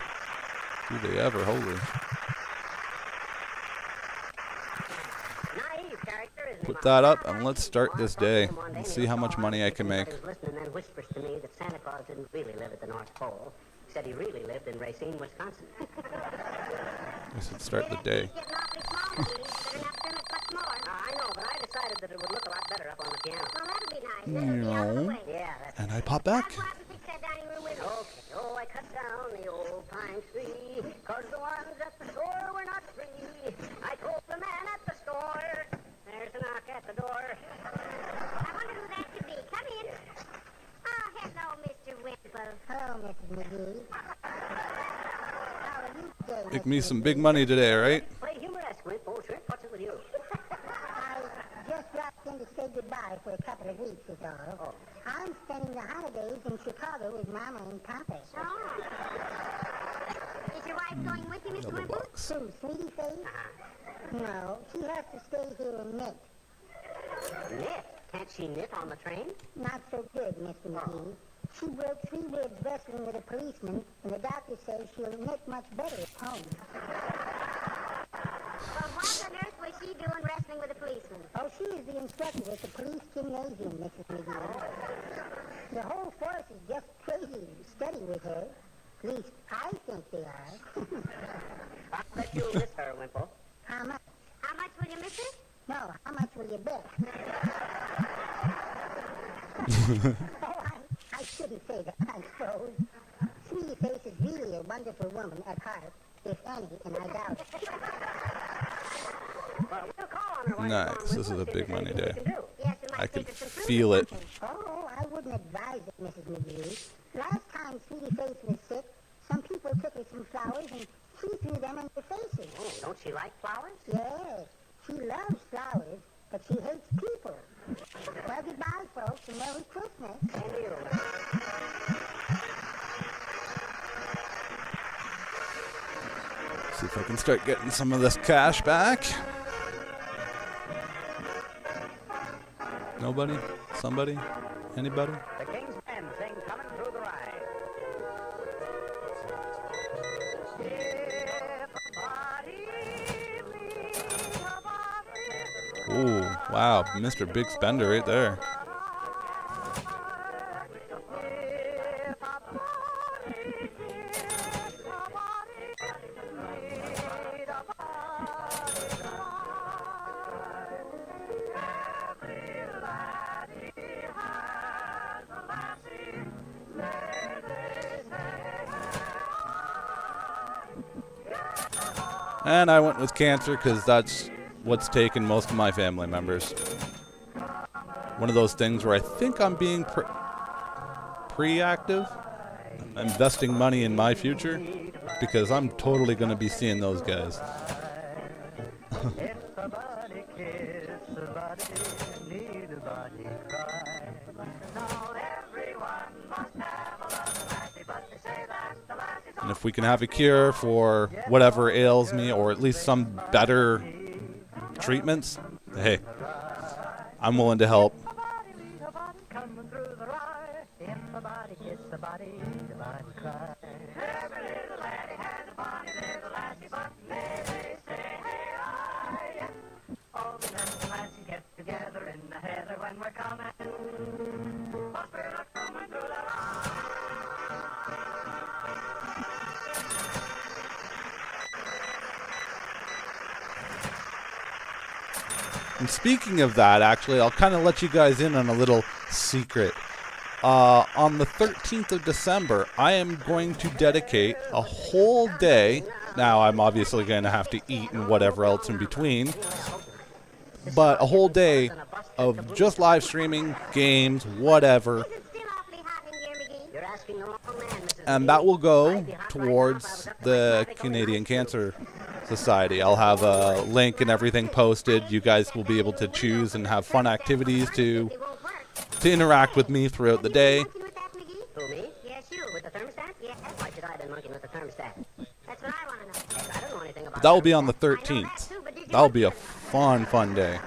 Do they ever, holy. Naive character, isn't he, Put Mom? that up and let's start this day. Let's see how much money I can make. He was listening and then whispers to me that Santa Claus didn't really live at the North Pole. He said he really lived in Racine, Wisconsin. I should start the day. Getting awfully small, McGee. Better not trim it much more. I know, but I decided that it would look a lot better up on the piano. Well, that'll be nice. Then it'll be out of the way. Yeah, that's And I pop back. Go out and fix that dining room window. okay. Oh, I cut down the old pine tree, 'cause the ones at the store were not free. I told the man at the store, there's a knock at the door. I wonder who that could be. Come in. Oh, hello, Mr. Wimple. Hello, Mrs. McGee. How are you today, Make Mr. me some McGee? big money today, right? Play humoresque, Wimp, old shrimp. What's it with you? I just dropped in to say goodbye for a couple of weeks, is all. I'm spending the holidays in Chicago with Mama and Papa. Oh. Is your wife going with you, Mr. Double Wimple? box. Who, Sweetie Face? No, she has to stay here and knit. Knit? Can't she knit on the train? Not so good, Mr. McGee. She broke 3 ribs wrestling with a policeman, and the doctor says she'll knit much better at home. Well, what on earth was she doing wrestling with a policeman? Oh, she is the instructor at the police gymnasium, Mrs. McGee. The whole force is just crazy to study with her. At least I think they are. I bet you'll miss her, Wimple. How much? How much will you miss her? No, how much will you bet? Oh, I shouldn't say that, I suppose. Sweetie Face is really a wonderful woman at heart, if any, and I doubt it. Well, we'll call on her while Nice. you're gone, This is Wimple, a see if big there's money anything day. we can do. Yes, it I might can take us some fruit feel or it. something. Oh, I wouldn't advise it, Mrs. McGee. Last time Sweetie Face was sick, some people took her some flowers and she threw them in their faces. Oh, don't she like flowers? Yes, she loves flowers, but she hates people. Well, goodbye, folks, and Merry Christmas. And you. See if I can start getting some of this cash back. Nobody? Somebody? Anybody? The King's Men sing Coming Through the Ride. Ooh, wow. Mr. Big Spender right there. And I went with Cancer because that's what's taken most of my family members. One of those things where I think I'm being pre-active, investing money in my future, because I'm totally going to be seeing those guys. And if we can have a cure for whatever ails me, or at least some better treatments, hey, I'm willing to help. And speaking of that, actually, I'll kind of let you guys in on a little secret. On the 13th of December, I am going to dedicate a whole day. Now, I'm obviously going to have to eat and whatever else in between. But a whole day of just live streaming, games, whatever. And that will go towards the Canadian Cancer Society. I'll have a link and everything posted. You guys will be able to choose and have fun activities to interact with me throughout the day. Who, me? Yes, you. With the thermostat? Yes. Why should I have been monkeying with the thermostat? That's what I want to know. Heck, I don't know anything about That will be on the 13th. That will be a fun day.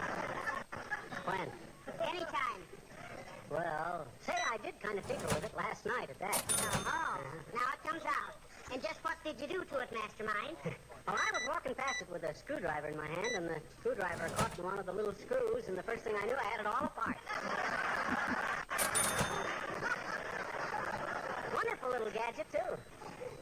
When? Anytime. Well, say I did kind of tinker with it last night at that. Oh, now it comes out. And just what did you do to it, Mastermind? Well, I was walking past it with a screwdriver in my hand, and the screwdriver caught in one of the little screws, and the first thing I knew, I had it all apart. Wonderful little gadget, too.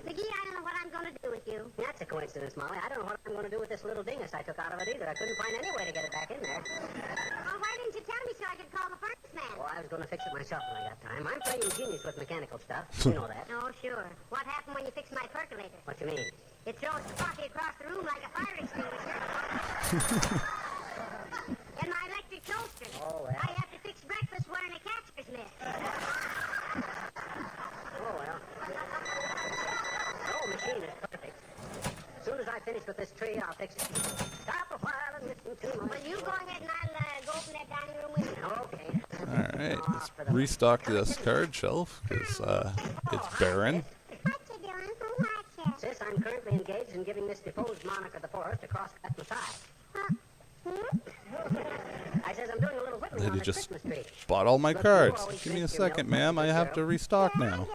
McGee, I don't know what I'm going to do with you. That's a coincidence, Molly. I don't know what I'm going to do with this little dingus I took out of it either. I couldn't find any way to get it back in there. Well, why didn't you tell me so I could call the furnace man? Well, I was going to fix it myself when I got time. I'm pretty ingenious with mechanical stuff. You know that. Oh, sure. What happened when you fixed my percolator? What you mean? It throws coffee across the room like a fire extinguisher. And my electric toaster. Oh, well. I have to fix breakfast wearing a catcher's mitt. Oh, well. No machine is perfect. As soon as I finish with this tree, I'll fix it. Stop a while and listen to me. Well, you go ahead and I'll go open that dining room window. Okay. Alright, let's restock this card shelf, because it's barren. What you doing for what, Sis, I'm currently engaged in giving this deposed monarch of the forest a cross-cut massage. I says I'm doing a little whittling Then on he the just Christmas tree. bought all my cards. Give me a second, ma'am. I have to restock now.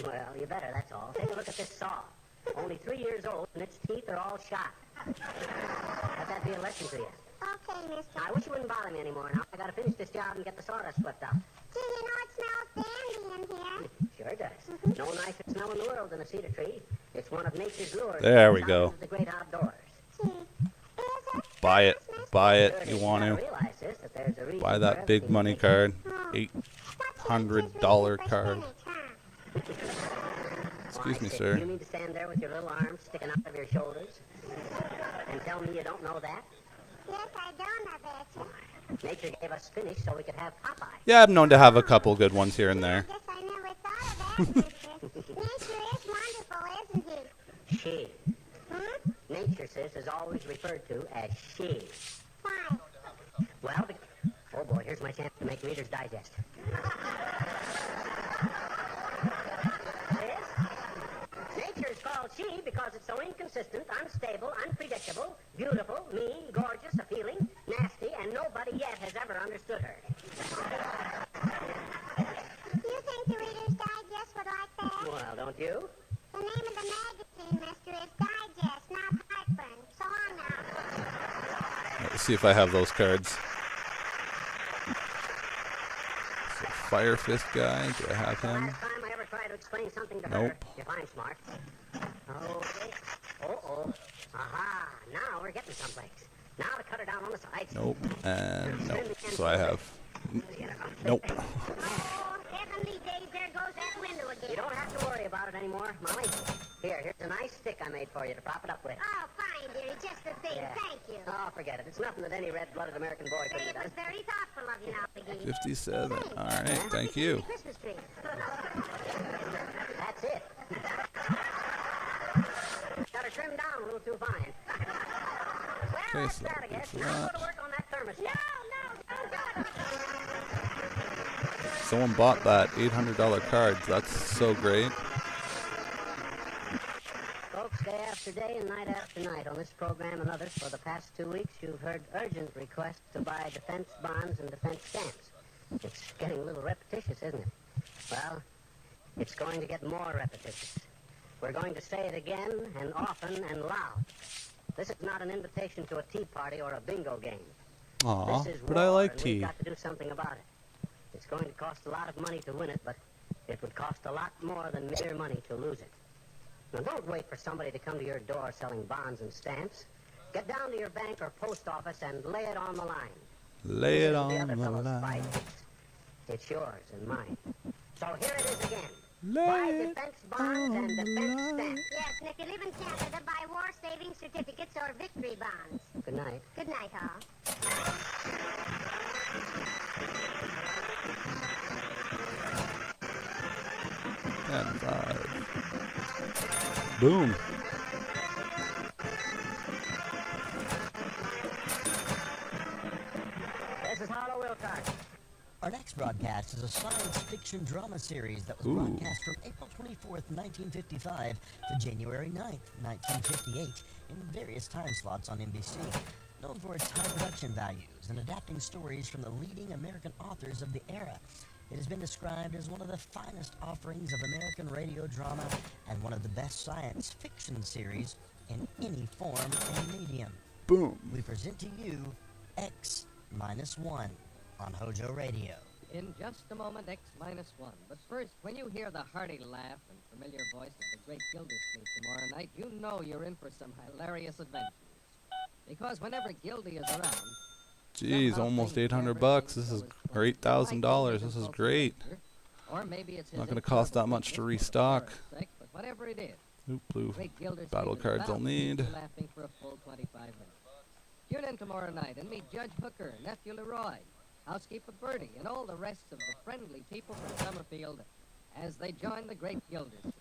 Well, you better, that's all. Take a look at this saw. Only 3 years old, and its teeth are all shot. How'd that be a lesson to you? Okay, mister. I wish you wouldn't bother me anymore now. I gotta finish this job and get the sawdust swept out. Gee, you know it smells dandy in here. Sure does. No nicer smell in the world than a cedar tree. It's one of nature's lures. There we go. The great outdoors. Buy it. Buy it. Sure, You you want gotta to. realize this, that there's a reason Buy for that big everything money you take. card. $800 card. Excuse me, Why, sir. You mean to stand there with your little arms sticking out of your shoulders and tell me you don't know that? Yes, I don't, I bet you. Nature gave us spinach so we could have Popeye. Yeah, I'm known to have a couple good ones here and there. Guess I never thought of that, mister. Nature is wonderful, isn't it? She. Nature, sis, is always referred to as she. Why? Well, oh boy, here's my chance to make Reader's Digest. Nature is called she because it's so inconsistent, unstable, unpredictable, beautiful, mean, gorgeous, appealing, nasty, and nobody yet has ever understood her. You think the Reader's Digest would like that? Well, don't you? The name of the magazine, mister, is Digest, not Heartburn. So long now. Let's see if I have those cards. So Fire Fist guy. Do I have him? Last time I ever tried to explain something to her, Nope. if I'm smart. Okay. Uh-oh. Aha. Now we're getting someplace. Now to cut her down on the sides. Nope. And nope. So I have. Nope. Oh, heavenly days, there goes that window again. You don't have to worry about it anymore, Molly. Here's a nice stick I made for you to prop it up with. Oh, fine, dearie. Just the thing. Yeah. Thank you. Oh, forget it. It's nothing that any red-blooded American boy could It have was done. very thoughtful of you now, McGee. 57. Thanks. All right, What thank did you you. do with the Christmas tree? That's it. Got her trimmed down a little too fine. Well, Okay, that's so that, I guess. for Now go that. to work on that thermostat. No, don't. Someone bought that $800 card. That's so great. Folks, day after day and night after night on this program and others for the past 2 weeks, you've heard urgent requests to buy defense bonds and defense stamps. It's getting a little repetitious, isn't it? Well, it's going to get more repetitious. We're going to say it again and often and loud. This is not an invitation to a tea party or a bingo game. Aw, This is but war, I like and tea. we've got to do something about it. It's going to cost a lot of money to win it, but it would cost a lot more than mere money to lose it. Now, don't wait for somebody to come to your door selling bonds and stamps. Get down to your bank or post office and lay it on the line. Lay it This on isn't the the other fellow's line. fight. It's yours and mine. So here it is again. Lay Buy it defense bonds and defense stamps. Yes, and if you live in Canada, buy war savings certificates or victory bonds. Good night. Good night, all. And 5. Boom. This is Harlow Wilcox. Our next broadcast is a science fiction drama series that was Ooh. broadcast from April 24th, 1955 to January 9th, 1958 in various time slots on NBC. Known for its high production values and adapting stories from the leading American authors of the era, it has been described as one of the finest offerings of American radio drama and one of the best science fiction series in any form and medium. Boom. We present to you X-1 on Hojo Radio. In just a moment, X-1. But first, when you hear the hearty laugh and familiar voice of the great Gildersleeve tomorrow night, you know you're in for some hilarious adventures. Because whenever Gildy is around... Jeez, almost $800. This is, or $8,000. This is great. Or maybe it's Not going to cost that much to restock. But whatever it is, Oop, blue great Gildersleeve battle is cards I'll bound to keep need. you laughing for a full 25 minutes. Tune in tomorrow night and meet Judge Hooker, Nephew Leroy, Housekeeper Bertie, and all the rest of the friendly people from Summerfield as they join the great Gildersleeve.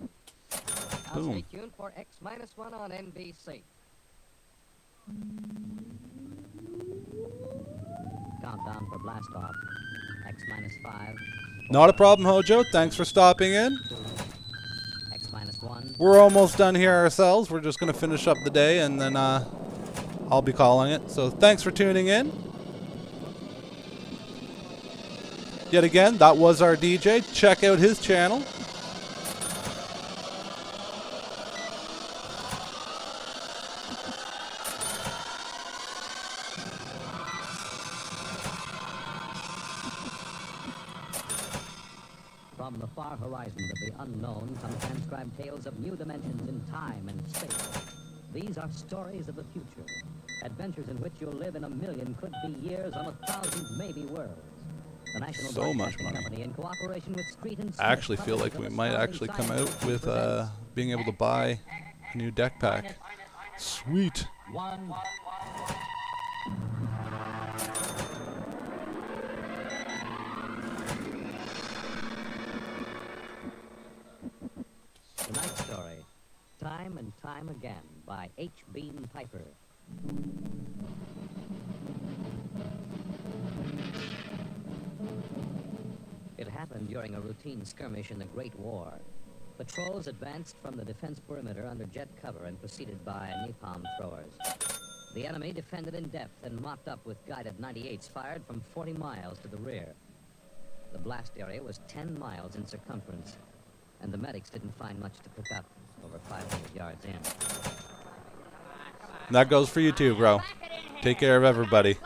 Now Boom. stay tuned for X-1 on NBC. Countdown for blast off. X-5. Not a problem, Hojo. Thanks for stopping in. X-1. We're almost done here ourselves. We're just going to finish up the day, and then I'll be calling it. So thanks for tuning in. Yet again, that was our DJ. Check out his channel. From the far horizons of the unknown come transcribed tales of new dimensions in time and space. These are stories of the future. Adventures in which you'll live in a million, could be years, on 1,000, maybe worlds. The National So much Broadcasting money. Company, in cooperation with Street and I actually feel Smith, like we publishers might of actually come astounding out science with presents being able to buy a new deck pack. Sweet. One. Tonight's story, Time and Time Again, by H. Bean Piper. It happened during a routine skirmish in the Great War. Patrols advanced from the defense perimeter under jet cover and preceded by napalm throwers. The enemy defended in depth and mopped up with guided 98s fired from 40 miles to the rear. The blast area was 10 miles in circumference, and the medics didn't find much to pick up over 500 yards in. And that goes for you too, bro. Take care of everybody.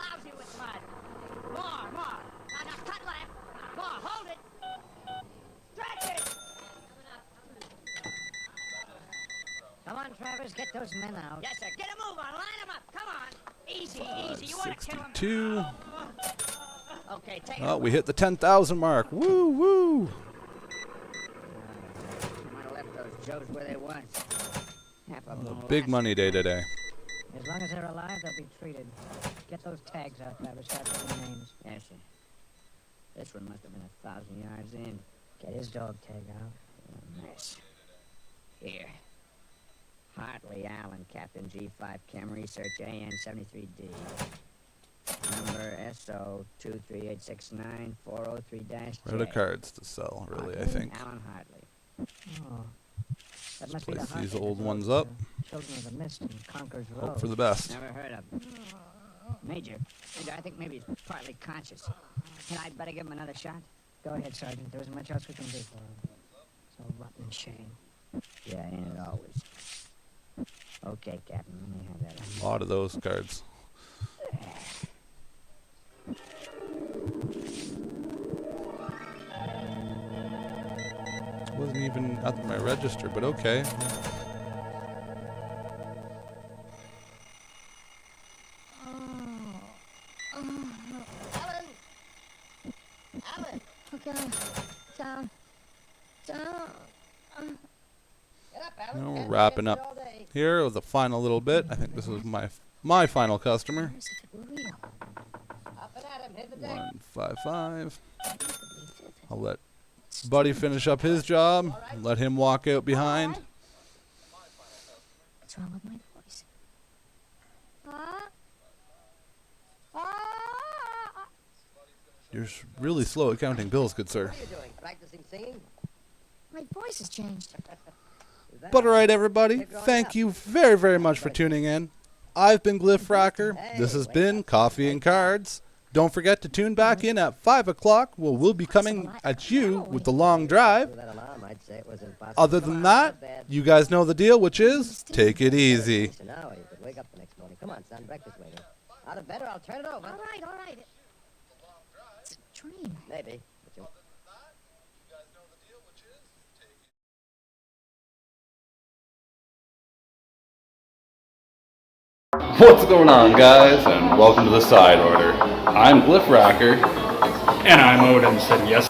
Come on, Travers, get those men out. Yes, sir. Get a move on. Line them up. Come on. Easy, easy. You want to kill them? 62. Okay, take Oh, we hit the 10,000 mark. Woo, woo. Might have left those Joes where they was. Half of them. Big money day today. As long as they're alive, they'll be treated. Get those tags out, Travis. Start putting names. Yes, sir. This one must have been 1,000 yards in. Get his dog tag out. Oh, nice. Here. Hartley Allen, Captain G5 Chem Research AN73D. Number SO 23869-403-J. What are the cards to sell, really, I think. Alan Hartley. Oh. That must Place be the these Hartley old that ones wrote, up. Children of the Mist and Conqueror's Road. Hope for the best. Never heard of him. Major, I think maybe he's partly conscious. Can I better give him another shot? Go ahead, Sergeant. There isn't much else we can do for him. It's a rotten shame. Yeah, ain't it always? Okay, Captain. Let me have that. A lot of those cards. Wasn't even at my register, but okay. Alan! Alan! Oh, God. Down. Down. Get up, Alan. Now we're wrapping up here with the final little bit. I think this was my final customer. 155. I'll let Buddy finish up his job. Let him walk out behind. What's wrong with my voice? You're really slow at counting bills, good sir. What are you doing? Practicing singing? My voice has changed. But alright, everybody. Thank you very, very much for tuning in. I've been Glyph Rocker. This has been Coffee and Cards. Don't forget to tune back in at 5 o'clock, where we'll be coming at you with the long drive. Other than that, you guys know the deal, which is take it easy. So now you could wake up the next morning. Come on, son, breakfast waiting. Out of bed or I'll turn it over. All right. It's a dream. Maybe. But you What's going on, guys, and welcome to the Side Order. I'm Glyph Rocker. And I'm Odin, said yes.